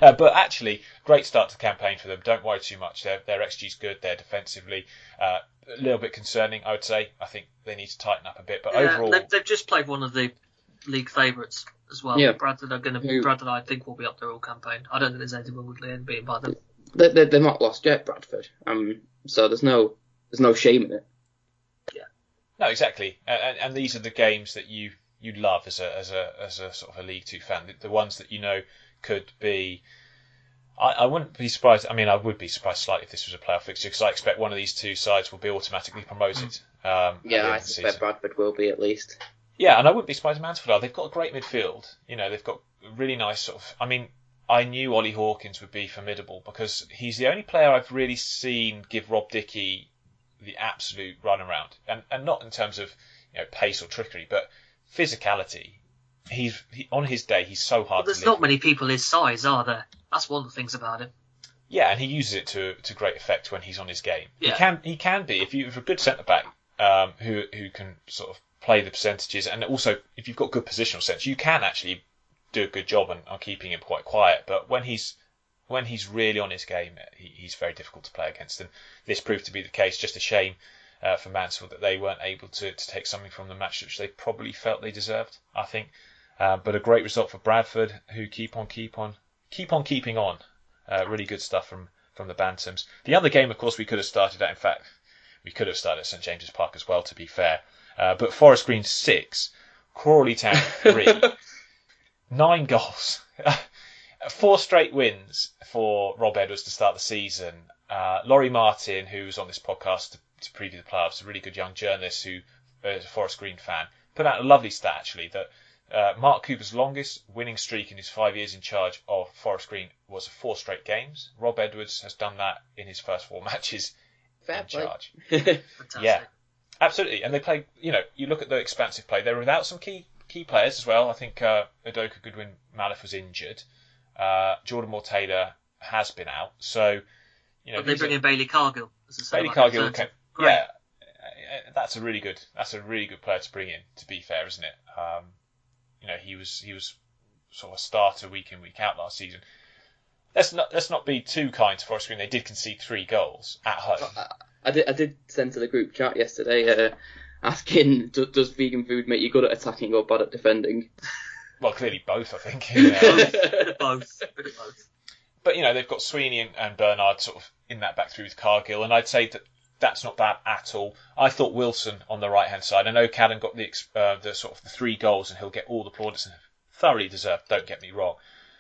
But actually, great start to the campaign for them. Don't worry too much. Their XG's good. They're defensively a little bit concerning, I would say. I think they need to tighten up a bit. But overall, they've just played one of the league favourites as well. Yeah. Bradford, I think, will be up there all campaign. I don't think there's anyone would end beaten by them. They're not lost yet, Bradford. So there's no shame in it. Yeah. No, exactly. And these are the games that you love as a sort of a League Two fan. The ones that could be. I wouldn't be surprised. I mean, I would be surprised slightly if this was a playoff fixture, because I expect one of these two sides will be automatically promoted. I suspect Bradford will be at least. Yeah, and I wouldn't be surprised if Mansfield are. They've got a great midfield. They've got really nice sort of. I mean, I knew Ollie Hawkins would be formidable because he's the only player I've really seen give Rob Dickey the absolute runaround, and not in terms of pace or trickery, but physicality. On his day, he's so hard. There's not many people his size, are there? That's one of the things about him. Yeah, and he uses it to great effect when he's on his game. Yeah. He can be if you're a good centre back who can sort of play the percentages, and also if you've got good positional sense, you can actually do a good job on keeping him quite quiet. But when he's when he's really on his game, he's very difficult to play against. And this proved to be the case. Just a shame for Mansfield that they weren't able to take something from the match which they probably felt they deserved, I think. But a great result for Bradford, who keep on keeping on. Really good stuff from the Bantams. The other game, of course, we could have started at. In fact, we could have started at St James's Park as well, to be fair. But Forest Green 6, Crawley Town 3, 9 goals. 4 straight wins for Rob Edwards to start the season. Laurie Martin, who's on this podcast to preview the playoffs, a really good young journalist who is a Forest Green fan, put out a lovely stat, actually, that Mark Cooper's longest winning streak in his 5 years in charge of Forest Green was 4 straight games. Rob Edwards has done that in his first 4 matches in charge. Yeah, absolutely. And they play, you look at the expansive play, they're without some key players as well. I think Udoka Goodwin Malif was injured. Jordan Moore-Taylor has been out. So, but they bring in Bailey Cargill. Bailey Cargill, yeah, that's a really good player to bring in, to be fair, isn't it? He was sort of a starter week in, week out last season. Let's not be too kind to Forest Green. They did concede 3 goals at home. I did send to the group chat yesterday asking, does vegan food make you good at attacking or bad at defending? Well, clearly both, I think. Both. But they've got Sweeney and Bernard sort of in that back three with Cargill, and I'd say that's not bad at all. I thought Wilson on the right hand side. I know Cadden got the sort of the 3 goals, and he'll get all the plaudits and thoroughly deserved. Don't get me wrong,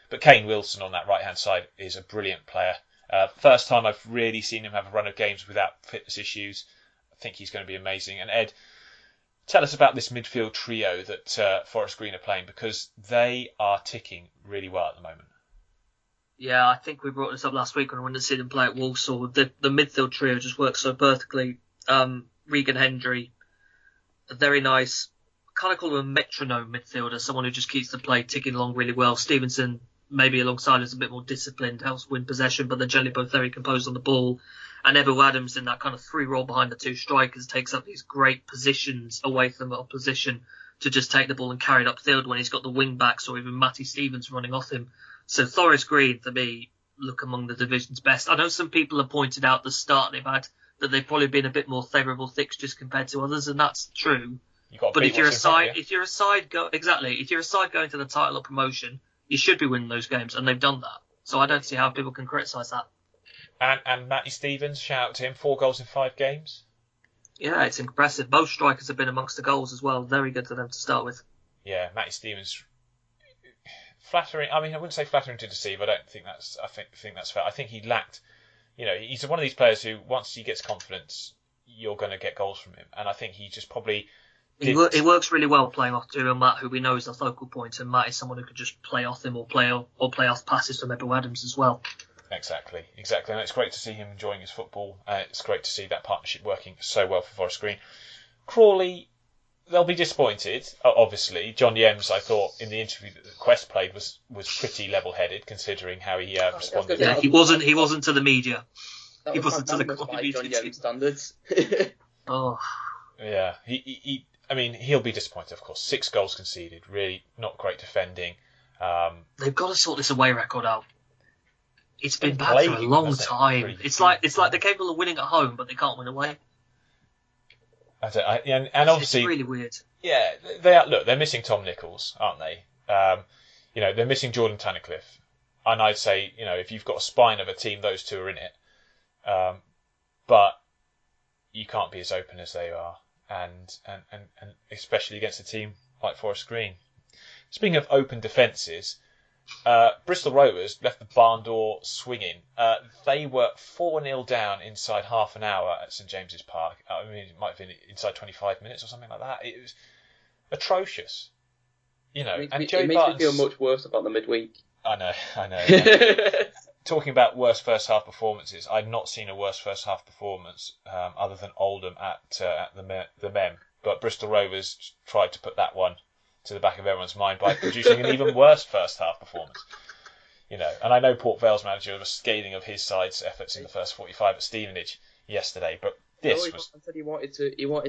but Kane Wilson on that right hand side is a brilliant player. First time I've really seen him have a run of games without fitness issues. I think he's going to be amazing. And Ed, tell us about this midfield trio that Forest Green are playing, because they are ticking really well at the moment. Yeah, I think we brought this up last week when I went to see them play at Walsall. The midfield trio just works so perfectly. Regan Hendry, a very nice, kind of call him a metronome midfielder, someone who just keeps the play ticking along really well. Stevenson, maybe alongside, is a bit more disciplined, helps win possession, but they're generally both very composed on the ball. And Neville Adams, in that kind of 3 role behind the 2 strikers, takes up these great positions away from the opposition to just take the ball and carry it upfield when he's got the wing backs or even Matty Stevens running off him. So Forest Green, for me, look among the division's best. I know some people have pointed out the start they've had, that they've probably been a bit more favourable fixtures compared to others, and that's true. But if you're a side going to the title or promotion, you should be winning those games, and they've done that. So I don't see how people can criticise that. And Matty Stevens, shout out to him, 4 goals in 5 games. Yeah, it's impressive. Both strikers have been amongst the goals as well. Very good for them to start with. Yeah, Matty Stevens, flattering. I mean, I wouldn't say flattering to deceive. I think that's fair. I think he lacked. He's one of these players who, once he gets confidence, you're going to get goals from him. And I think he just probably. He works really well playing off to Matt, who we know is the focal point, and Matt is someone who could just play off him or play off passes from Edward Adams as well. Exactly. And it's great to see him enjoying his football. It's great to see that partnership working so well for Forest Green. Crawley, they'll be disappointed, obviously. John Yems, I thought, in the interview that Quest played, was pretty level-headed, considering how he responded. Yeah, he wasn't to the media. He wasn't to the Crawley John Yems standards. Oh. Yeah, he'll be disappointed, of course. 6 goals conceded, really not great defending. They've got to sort this away record out. It's been bad for a long time. It's like they're capable of winning at home, but they can't win away. And obviously, it's really weird. Yeah, they're missing Tom Nichols, aren't they? They're missing Jordan Tunnicliffe, and I'd say, if you've got a spine of a team, those 2 are in it. But you can't be as open as they are, and especially against a team like Forest Green. Speaking of open defences, Bristol Rovers left the barn door swinging. They were 4-0 down inside half an hour at St James's Park. I mean, it might have been inside 25 minutes or something like that. It was atrocious. And Joey it makes me feel much worse about the midweek. I know. Talking about worst first half performances, I'd not seen a worse first half performance other than Oldham at the Mem. But Bristol Rovers tried to put that one to the back of everyone's mind by producing an even worse first half performance. And I know Port Vale's manager was scathing of his side's efforts in the first 45 at Stevenage yesterday, but he said he wanted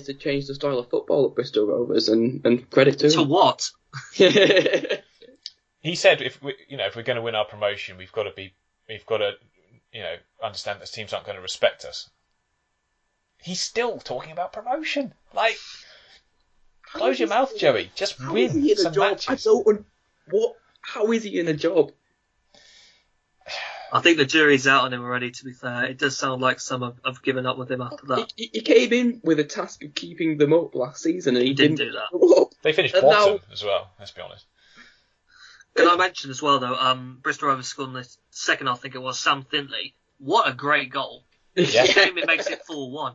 to change the style of football at Bristol Rovers, and credit to him. To what? He said if we're going to win our promotion, we've got to be we've got to, understand that teams aren't going to respect us. He's still talking about promotion. Like, close your mouth, Joey. Just win some matches. How is he in a job? I think the jury's out on him already, to be fair. It does sound like some have given up with him after that. He came in with a task of keeping them up last season, and he didn't do that. They finished bottom as well, let's be honest. Can I mention as well, though, Bristol Rovers scored in the second half, I think it was, Sam Findlay. What a great goal. Yeah. It makes it 4-1.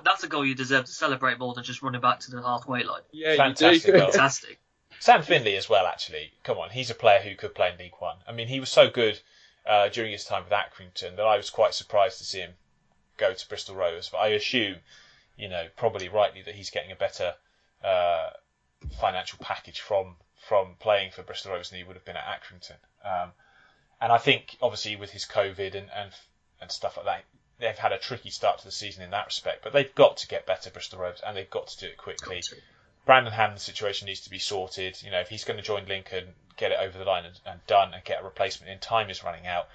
That's a goal you deserve to celebrate more than just running back to the halfway line. Yeah, fantastic you do. goal. Fantastic. Sam Findlay as well, actually. Come on, he's a player who could play in League One. I mean, he was so good during his time with Accrington that I was quite surprised to see him go to Bristol Rovers. But I assume, probably rightly, that he's getting a better financial package from playing for Bristol Rovers than he would have been at Accrington. And I think, obviously, with his COVID and stuff like that, they've had a tricky start to the season in that respect. But they've got to get better, Bristol Rovers, and they've got to do it quickly. Brandon Hammond's situation needs to be sorted. If he's going to join Lincoln, get it over the line and done, and get a replacement in, time is running out.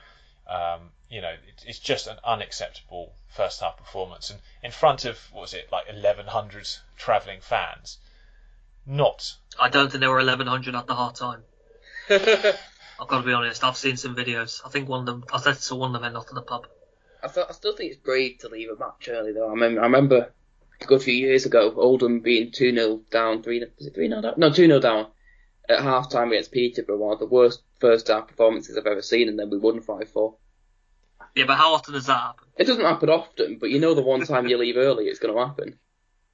It's just an unacceptable first half performance, and in front of 1,100 travelling fans. I don't think there were 1,100 at the half time. I've got to be honest. I've seen some videos. I think one of them went off to the pub. I still think it's brave to leave a match early, though. I remember a good few years ago, Oldham being 2-0 down, 3-0 down? No, 2-0 down at half time against Peterborough, one of the worst first half performances I've ever seen, and then we won 5-4. Yeah, but how often does that happen? It doesn't happen often, but the one time you leave early, it's going to happen.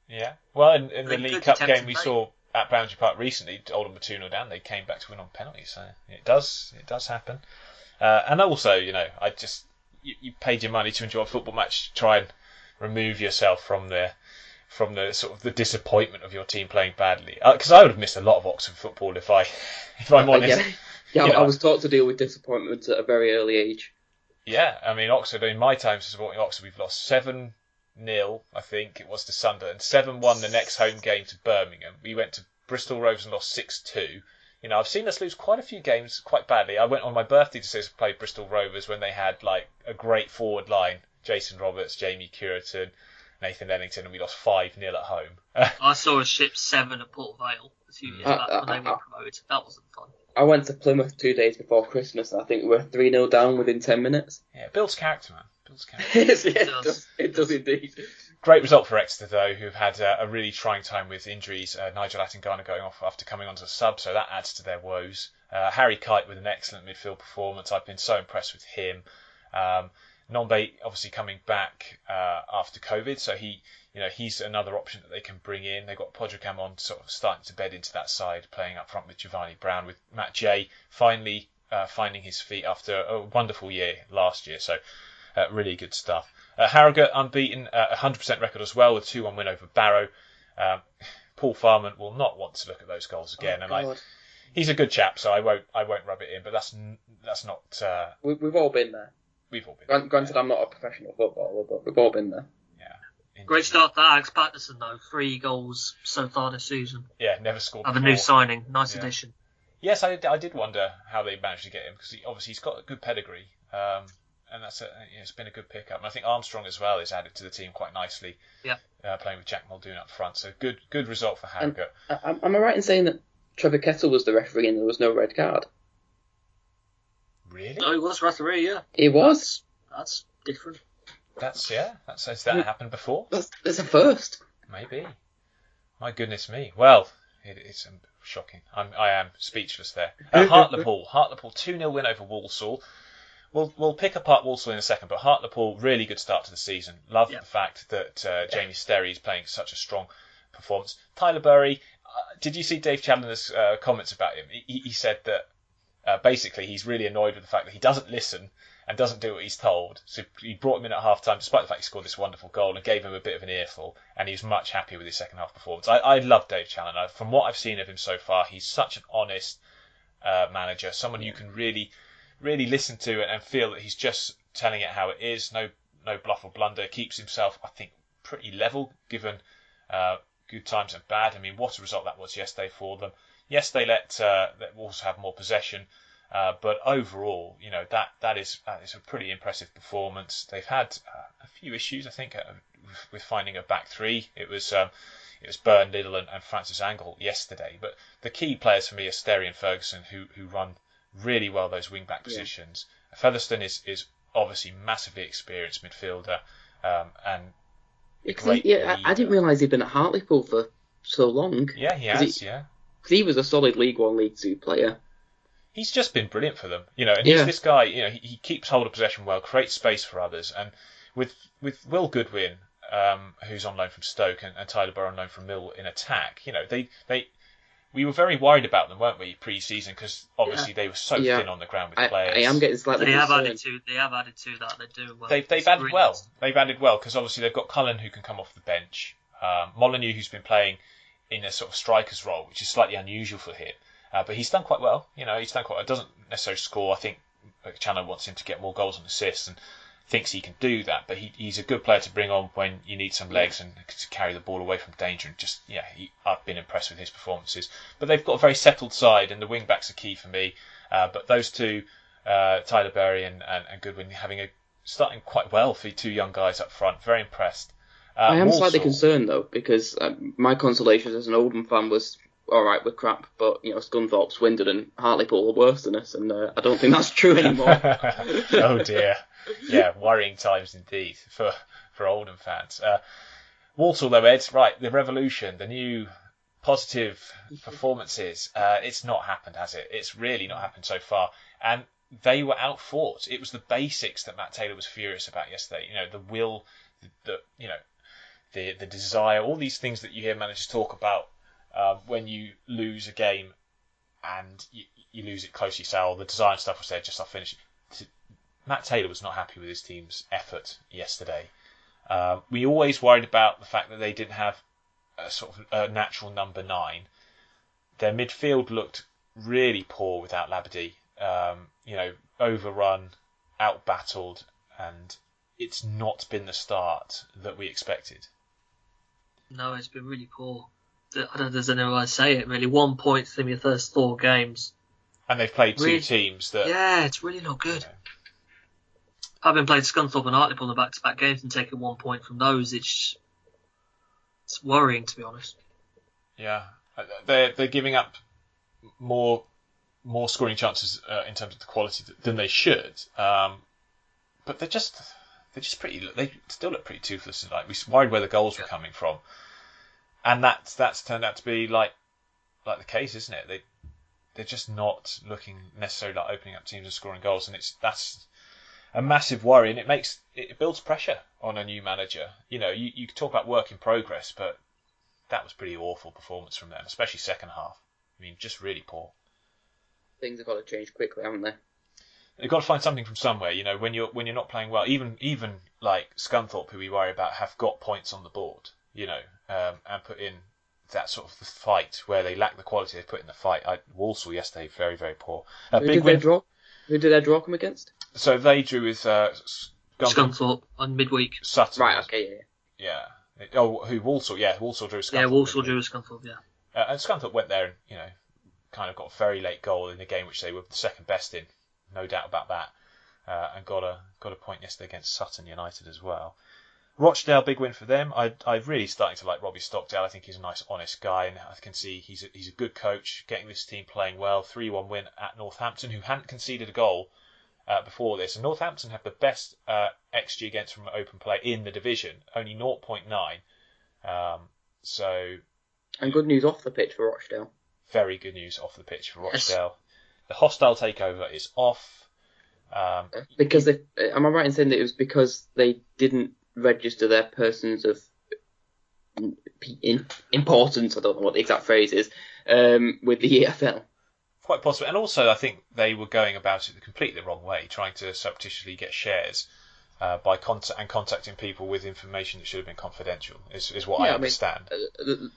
Yeah. Well, in the League Cup game we saw at Boundary Park recently, Oldham were 2-0 down. They came back to win on penalties, so it does happen. And also, you paid your money to enjoy a football match. Try and remove yourself from the sort of the disappointment of your team playing badly. Because I would have missed a lot of Oxford football if I'm honest. I was taught to deal with disappointment at a very early age. Yeah, I mean Oxford. In my time supporting Oxford, we've lost 7-0, I think it was, to Sunderland, 7-1 the next home game to Birmingham. We went to Bristol Rovers and lost 6-2. I've seen us lose quite a few games quite badly. I went on my birthday to see us play Bristol Rovers when they had a great forward line: Jason Roberts, Jamie Curitan, Nathan Ellington, and we lost 5-0 at home. I saw us ship 7 at Port Vale a few years back when they were promoted. That wasn't fun. I went to Plymouth 2 days before Christmas, and I think we were 3-0 down within 10 minutes. Yeah, it builds character, man. It does indeed. Great result for Exeter, though, who've had a really trying time with injuries. Nigel Attingana going off after coming onto the sub, so that adds to their woes. Harry Kite with an excellent midfield performance. I've been so impressed with him. Nombe obviously coming back after COVID, so he's another option that they can bring in. They've got Podricam on sort of starting to bed into that side, playing up front with Giovanni Brown, with Matt Jay finally finding his feet after a wonderful year last year. So really good stuff. Harrogate unbeaten, 100% record as well, with 2-1 win over Barrow. Paul Farman will not want to look at those goals again, he's a good chap, so I won't rub it in. But that's not. We've all been there. We've all been there. Granted, I'm not a professional footballer, but we've all been there. Yeah. Indeed. Great start for Alex Patterson, though. 3 goals so far this season. Yeah, never scored Have before. a new signing. Nice addition. Yes, I did wonder how they managed to get him, because he's got a good pedigree. And it's been a good pickup. And I think Armstrong as well is added to the team quite nicely. Yeah. Playing with Jack Muldoon up front. So good result for Harrogate. Am I right in saying that Trevor Kettle was the referee and there was no red card? Really? No, he was referee, yeah. He was? That's different. Has that happened before? That's a first. Maybe. My goodness me. Well, it's shocking. I am speechless there. Hartlepool 2-0 win over Walsall. We'll pick apart Walsall in a second, but Hartlepool, really good start to the season. Love the fact that Jamie Sterry is playing such a strong performance. Tyler Burry, did you see Dave Challoner's comments about him? He said that basically he's really annoyed with the fact that he doesn't listen and doesn't do what he's told. So he brought him in at half time, despite the fact he scored this wonderful goal, and gave him a bit of an earful, and he's much happier with his second half performance. I love Dave Challoner. From what I've seen of him so far, he's such an honest manager, someone you can really listen to and feel that he's just telling it how it is. No bluff or blunder. Keeps himself, I think, pretty level given good times and bad. I mean, what a result that was yesterday for them. Yes, they let Wolves have more possession, But overall, that is a pretty impressive performance. They've had a few issues, I think, with finding a back three. It was Burn, Little, and Francis Angle yesterday. But the key players for me are Sterry and Ferguson, who run really well those wing back positions. Featherstone is obviously massively experienced midfielder, and I didn't realise he'd been at Hartlepool for so long. Yeah, he has. Because he was a solid League 1, League 2 player. He's just been brilliant for them, and he's this guy, he keeps hold of possession well, creates space for others, and with Will Goodwin, who's on loan from Stoke, and Tyler Burr on loan from Mill in attack, we were very worried about them, weren't we, pre-season, because obviously they were so thin on the ground with players. I am getting slightly They have concerned. added to that. They're doing well. They've added well. They've added well because obviously they've got Cullen who can come off the bench, Molyneux who's been playing in a sort of striker's role, which is slightly unusual for him. But he's done quite well. He's done quite well. Doesn't necessarily score. I think Chandler wants him to get more goals and assists and thinks he can do that. But he's a good player to bring on when you need some legs and to carry the ball away from danger. And I've been impressed with his performances. But they've got a very settled side, and the wing backs are key for me. But those two, Tyler Berry and Goodwin, starting quite well for two young guys up front. Very impressed. I am slightly concerned though, because my consolation as an Oldham fan was, all right, we're crap, but Scunthorpe, Swindon, and Hartlepool are worse than us, and I don't think that's true anymore. Oh dear, yeah, worrying times indeed for Oldham fans. Walsall though, Ed, right, the revolution, the new positive performances. It's not happened, has it? It's really not happened so far, and they were outfought. It was the basics that Matt Taylor was furious about yesterday. The will, the desire, all these things that you hear managers talk about. When you lose a game and you lose it close, you say, the design stuff was there, just I'll finish it. Matt Taylor was not happy with his team's effort yesterday. We always worried about the fact that they didn't have a sort of a natural number 9. Their midfield looked really poor without Labadie. Overrun, out-battled, and it's not been the start that we expected. No, it's been really poor. I don't know if there's any way to say it, really. 1 point from your first 4 games. And they've played two teams that... Yeah, it's really not good. Having played Scunthorpe and Hartlepool in the back-to-back games and taking 1 point from those, it's worrying, to be honest. Yeah. They're giving up more scoring chances in terms of the quality than they should. But they're just pretty... They still look pretty toothless. We worried where the goals were coming from. And that's turned out to be like the case, isn't it? They're just not looking necessarily like opening up teams and scoring goals, and that's a massive worry, and it builds pressure on a new manager. You talk about work in progress, but that was pretty awful performance from them, especially second half. I mean, just really poor. Things have got to change quickly, haven't they? They've got to find something from somewhere. When you're not playing well, even like Scunthorpe, who we worry about, have got points on the board. And put in that sort of the fight where they lack the quality they put in the fight. Walsall yesterday, very, very poor. Who did their draw come against? So they drew with Scunthorpe on midweek. Sutton. Right, okay, yeah. Oh, who Walsall? Yeah, Walsall drew with Scunthorpe. Yeah, Walsall drew with Scunthorpe, yeah. And Scunthorpe went there and, kind of got a very late goal in the game which they were the second best in, no doubt about that. And got a point yesterday against Sutton United as well. Rochdale, big win for them. I'm really starting to like Robbie Stockdale. I think he's a nice, honest guy, and I can see he's a good coach, getting this team playing well. 3-1 win at Northampton, who hadn't conceded a goal before this. And Northampton have the best XG against from open play in the division, only 0.9. And good news off the pitch for Rochdale. Very good news off the pitch for Rochdale. Yes. The hostile takeover is off. Because am I right in saying that it was because they didn't register their persons of importance, I don't know what the exact phrase is, with the EFL? Quite possibly. And also, I think they were going about it completely the wrong way, trying to surreptitiously get shares by contacting people with information that should have been confidential, is what I understand.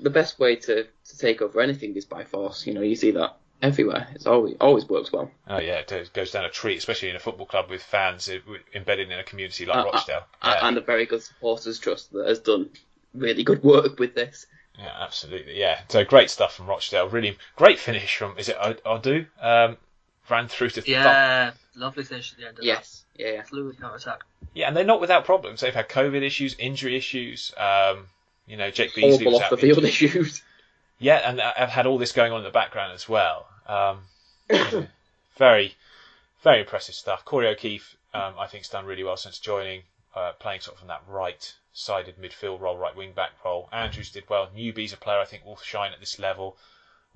The best way to take over anything is by force. You see that everywhere. It's always works well. Oh yeah, it goes down a treat, especially in a football club with fans embedded in a community like Rochdale. And a very good supporters trust that has done really good work with this. Yeah, absolutely. Yeah, so great stuff from Rochdale. Really great finish from, is it Odu? ran through to thump. Yeah, lovely finish at the end of that. Yes, yeah. Fluid counter-attack. Yeah, and they're not without problems. They've had COVID issues, injury issues. Jake Beasley Horrible was off out the field injured. issues. Yeah, and I've had all this going on in the background as well. Very, very impressive stuff. Corey O'Keefe, I think, has done really well since joining, playing sort of from that right-sided midfield role, right wing-back role. Andrews did well. Newby's a player I think will shine at this level.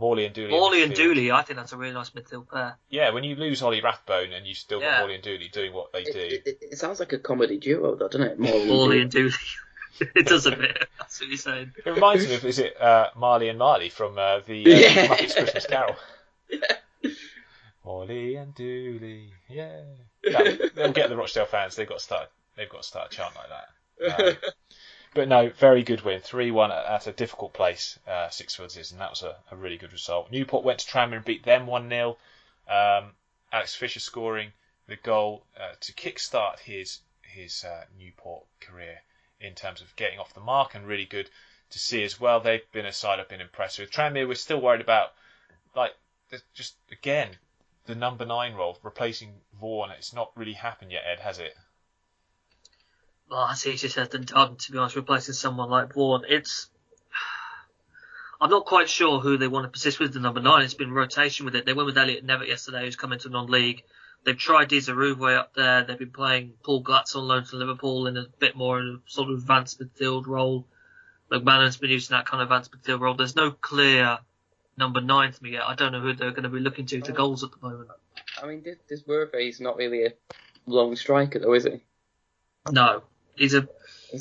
Morley and Dooley. Morley and Dooley, I think that's a really nice midfield pair. Yeah, when you lose Ollie Rathbone and you still got Yeah. Morley and Dooley doing what they do. It sounds like a comedy duo, though, doesn't it? Morley and Dooley. It does a bit. That's what you're saying. It reminds me of, is it Marley and Marley from the Muppets Christmas Carol? Yeah. Morley and Dooley, yeah. They'll get the Rochdale fans. They've got to start a chant like that. But no, very good win. 3-1 at a difficult place, Sixfields is, and that was a really good result. Newport went to Tranmere and beat them 1-0. Alex Fisher scoring the goal to kickstart his Newport career in terms of getting off the mark, and really good to see as well. They've been a side I've been impressed with. Tranmere, we're still worried about, just again, the number 9 role, replacing Vaughan. It's not really happened yet, Ed, has it? Well, that's easier said than done, to be honest, replacing someone like Vaughan. I'm not quite sure who they want to persist with the number 9. It's been rotation with it. They went with Elliot Nevitt yesterday, who's come into non-league. They've tried Dizaruwe up there. They've been playing Paul Glatz on loan to Liverpool in a bit more in a sort of advanced midfield role. McMahon's been using that kind of advanced midfield role. There's no clear number 9 for me yet. I don't know who they're going to be looking to goals at the moment. I mean, this Worthy's not really a long striker, though, is he? No. He's a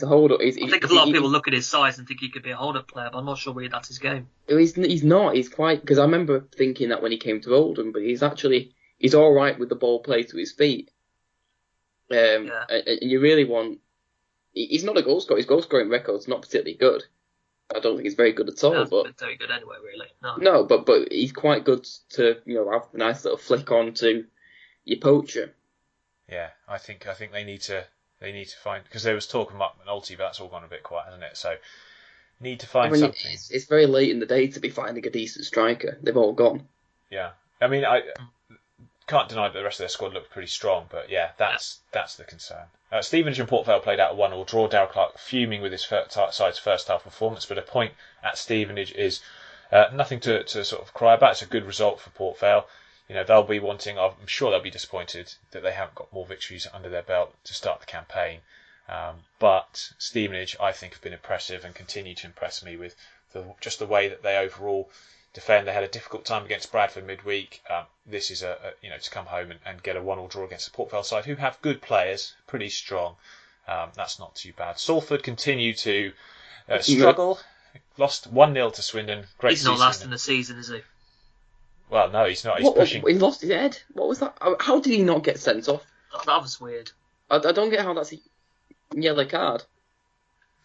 hold-up. I think a lot of people look at his size and think he could be a hold-up player, but I'm not sure really that's his game. He's not. He's quite... Because I remember thinking that when he came to Oldham, but he's all right with the ball played to his feet. And you really want... He's not a goal scorer. His goal-scoring record's not particularly good. I don't think he's very good at all. But very good anyway, really. No, but he's quite good to have a nice little flick on to your poacher. Yeah, I think they need to find, because there was talk of Mark McNulty, but that's all gone a bit quiet, hasn't it? So need to find something. It's very late in the day to be finding a decent striker. They've all gone. Yeah, I mean, I can't deny that the rest of their squad looked pretty strong, but yeah, that's the concern. Stevenage and Port Vale played out a 1-1 draw. Darrell Clark fuming with his side's first half performance, but a point at Stevenage is nothing to sort of cry about. It's a good result for Port Vale. They'll be wanting, I'm sure they'll be disappointed that they haven't got more victories under their belt to start the campaign. But Stevenage, I think, have been impressive and continue to impress me with just the way that they overall defend. They had a difficult time against Bradford midweek. This is to come home and get a 1-1 draw against the Port Vale side, who have good players, pretty strong. That's not too bad. Salford continue to struggle. Lost 1-0 to Swindon. He's not lasting the season, is he? Well, no, he's not. He's pushing. He lost his head. What was that? How did he not get sent off? That was weird. I don't get how that's a yellow card.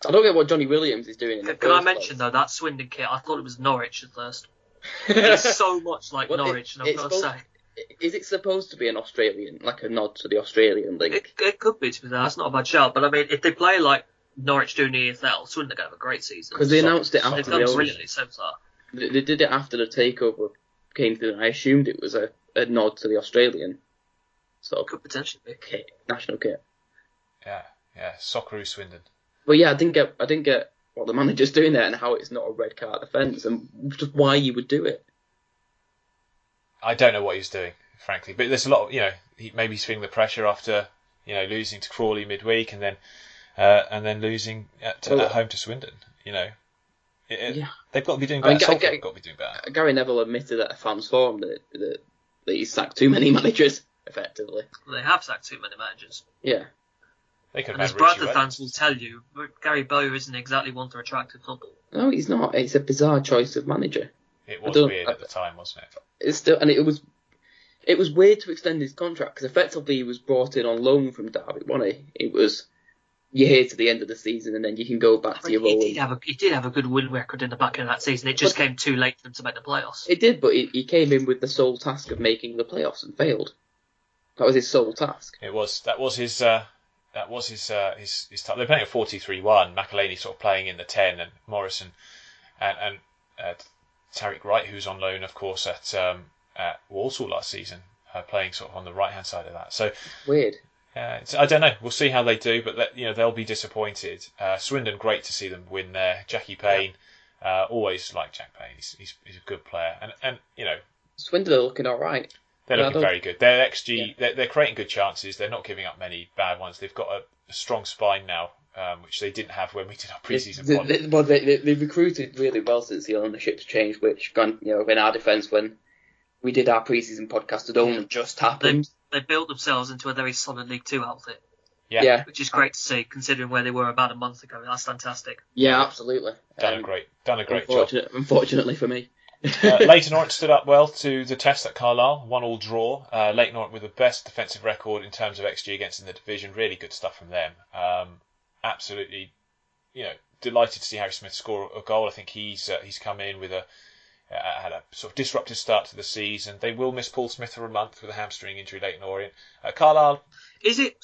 I don't get what Johnny Williams is doing. Can I mention, though, that Swindon kit, I thought it was Norwich at first. It's so much like Norwich, and I've got to say. Is it supposed to be an Australian, like a nod to the Australian league? It could be, to be fair. That's not a bad shout. But I mean, if they play like Norwich do in the EFL, Swindon are going to have a great season. Because they announced it after they've done brilliantly so far. They did it after the takeover came through, and I assumed it was a nod to the Australian. So could potentially be kit, national kit. Yeah, Socceroo Swindon. But yeah, I didn't get what the manager's doing there and how it's not a red card offence and just why you would do it. I don't know what he's doing, frankly, but there's a lot of, maybe he's feeling the pressure after, losing to Crawley midweek and then losing at home to Swindon. They've got to be doing better. They've got to be doing better. Gary Neville admitted at a fans forum that he's sacked too many managers, effectively. Well, they have sacked too many managers. Yeah. And as Bradford fans will tell you, Gary Bowyer isn't exactly one for attractive football. No, he's not. It's a bizarre choice of manager. It was weird at the time, wasn't it? It's still, and it was weird to extend his contract because effectively he was brought in on loan from Derby, wasn't he? It was, you're here to the end of the season and then you can go back to your role. He did have a good win record in the back end of that season. It just came too late for them to make the playoffs. It did, but he came in with the sole task of making the playoffs and failed. That was his sole task. It was. That was his time. They're playing a 4-2-3-1. McElhaney sort of playing in the 10, and Morrison and Tariq Wright, who's on loan, of course, at Walsall last season, playing sort of on the right-hand side of that. So Weird. I don't know. We'll see how they do, but they'll be disappointed. Swindon, great to see them win there. Jackie Payne, always like Jack Payne. He's a good player, and Swindon are looking all right. they're looking very good. Their XG, they're creating good chances. They're not giving up many bad ones. They've got a strong spine now, which they didn't have when we did our pre-season pod. They've recruited really well since the ownership's changed, which, in our defence, when we did our pre-season podcast, it only just happened. They built themselves into a very solid League Two outfit. Yeah. Which is great to see, considering where they were about a month ago. That's fantastic. Yeah, absolutely. Done a great job. Unfortunately for me. Leyton Orient stood up well to the test at Carlisle, 1-1 draw. Leyton Orient with the best defensive record in terms of XG against in the division. Really good stuff from them. Absolutely, delighted to see Harry Smith score a goal. I think he's come in with had a sort of disruptive start to the season. They will miss Paul Smith for a month with a hamstring injury. Leyton Orient. Carlisle. Is it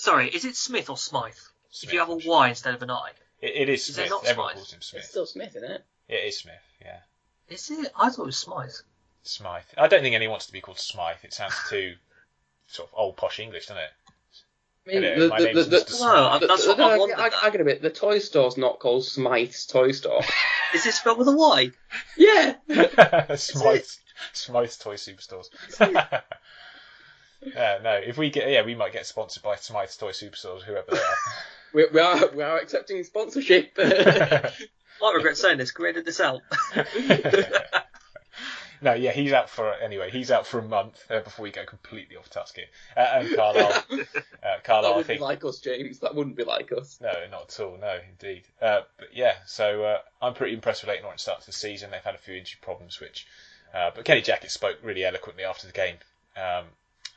Smith or Smythe? Smith, if you have a Y instead of an I. It is Smith. Not Everyone Smythe? calls him Smith. It's still Smith, isn't it? It is Smith, yeah. Is it? I thought it was Smythe. Smythe. I don't think anyone wants to be called Smythe. It sounds too sort of old posh English, doesn't it? I mean, My name's Mr. Smythe. that's what I wondered. I get a bit. The toy store's not called Smythe's Toy Store. Is it spelled with a Y? Yeah. Smythe's Toy Superstores. No. If we we might get sponsored by Smythe's Toy Superstores, whoever they are. We are accepting sponsorship. I regret saying this. Created this out. No, yeah, he's out for a month before we go completely off task here. And Carlisle, That wouldn't I think be like us, James. That wouldn't be like us. no, not at all. No, indeed. But yeah, so I'm pretty impressed with Leyton Orient start to the season. They've had a few injury problems, but Kenny Jackett spoke really eloquently after the game,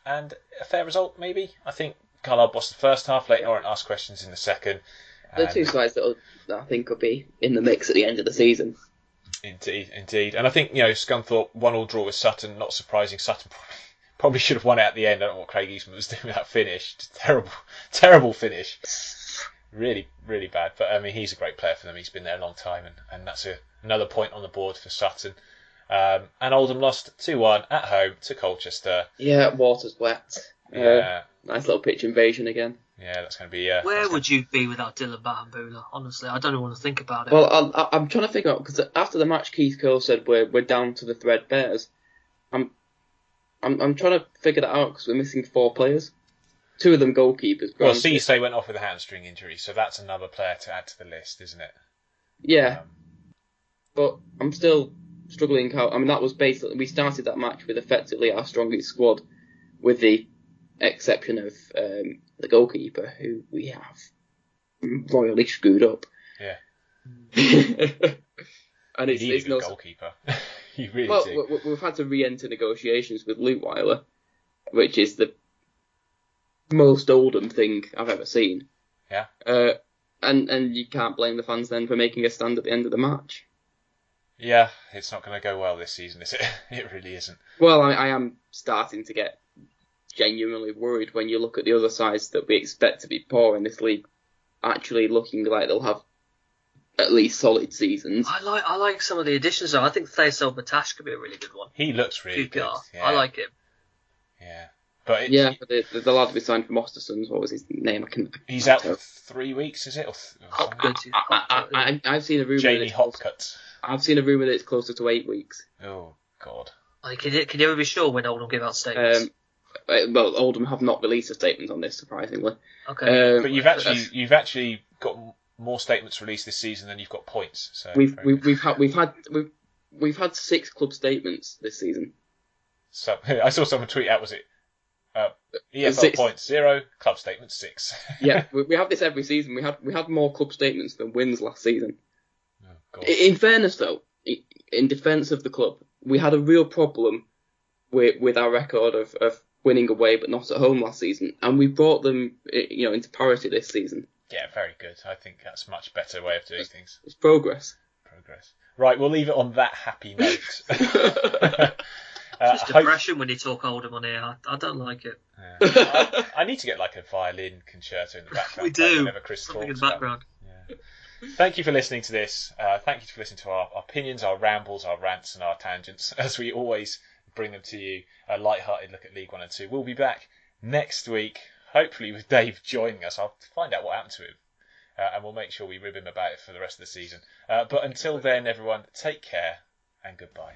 and a fair result maybe. I think Carlisle bossed the first half. Leyton Orient asked questions in the second. The two sides that I think could be in the mix at the end of the season. Indeed. And I think, Scunthorpe 1-1 draw with Sutton, not surprising. Sutton probably should have won it at the end. I don't know what Craig Eastman was doing with that finish. Just terrible finish. Really, really bad. But, I mean, he's a great player for them. He's been there a long time, and that's another point on the board for Sutton. And Oldham lost 2-1 at home to Colchester. Yeah, water's wet. Yeah. Nice little pitch invasion again. Yeah, that's going to be... Where would you be without Dylan Bahambula? Honestly, I don't even want to think about it. Well, I'm trying to figure out, because after the match, Keith Cole said we're down to the threadbares. I'm trying to figure that out, because we're missing 4 players. 2 of them goalkeepers. Well, Ceesay went off with a hamstring injury, so that's another player to add to the list, isn't it? Yeah. But I'm still struggling how... I mean, that was basically... We started that match with effectively our strongest squad, with the exception of the goalkeeper, who we have royally screwed up. Yeah. And it's a good goalkeeper. You really do. We've had to re-enter negotiations with Luke Weiler, which is the most Oldham thing I've ever seen. Yeah. And you can't blame the fans then for making a stand at the end of the match. Yeah, it's not going to go well this season, is it? It really isn't. Well, I am starting to get genuinely worried when you look at the other sides that we expect to be poor in this league actually looking like they'll have at least solid seasons. I like some of the additions though. I think Faisal Batash could be a really good one. He looks really good. Yeah. I like him. Yeah. But the lad we signed from Ostersund's, what was his name? He's out for 3 weeks, is it? I've seen a rumour. Jamie Hopcutt. I've seen a rumour that it's closer to 8 weeks. Oh God. Can you ever be sure when Oldham give out statements? Well, Oldham have not released a statement on this, surprisingly. Okay. But you've actually got more statements released this season than you've got points. So we've had 6 club statements this season. So I saw someone tweet out, was it? EFL 6 points 0, club statement 6. Yeah, we have this every season. We had more club statements than wins last season. Oh, God. In fairness, though, in defence of the club, we had a real problem with our record of winning away but not at home last season, and we brought them into parity this season. Yeah, very good. I think that's a much better way of doing things. It's progress. Right, we'll leave it on that happy note. Just depression when you talk Oldham on here. I don't like it. Yeah. I need to get like a violin concerto in the background. We do. Whenever Chris Something in talks the background. Yeah. Thank you for listening to this. Thank you for listening to our opinions, our rambles, our rants, and our tangents, as we always bring them to you. A light-hearted look at League 1 and 2. We'll be back next week, hopefully with Dave joining us. I'll find out what happened to him. And we'll make sure we rib him about it for the rest of the season. But until then, everyone, take care and goodbye.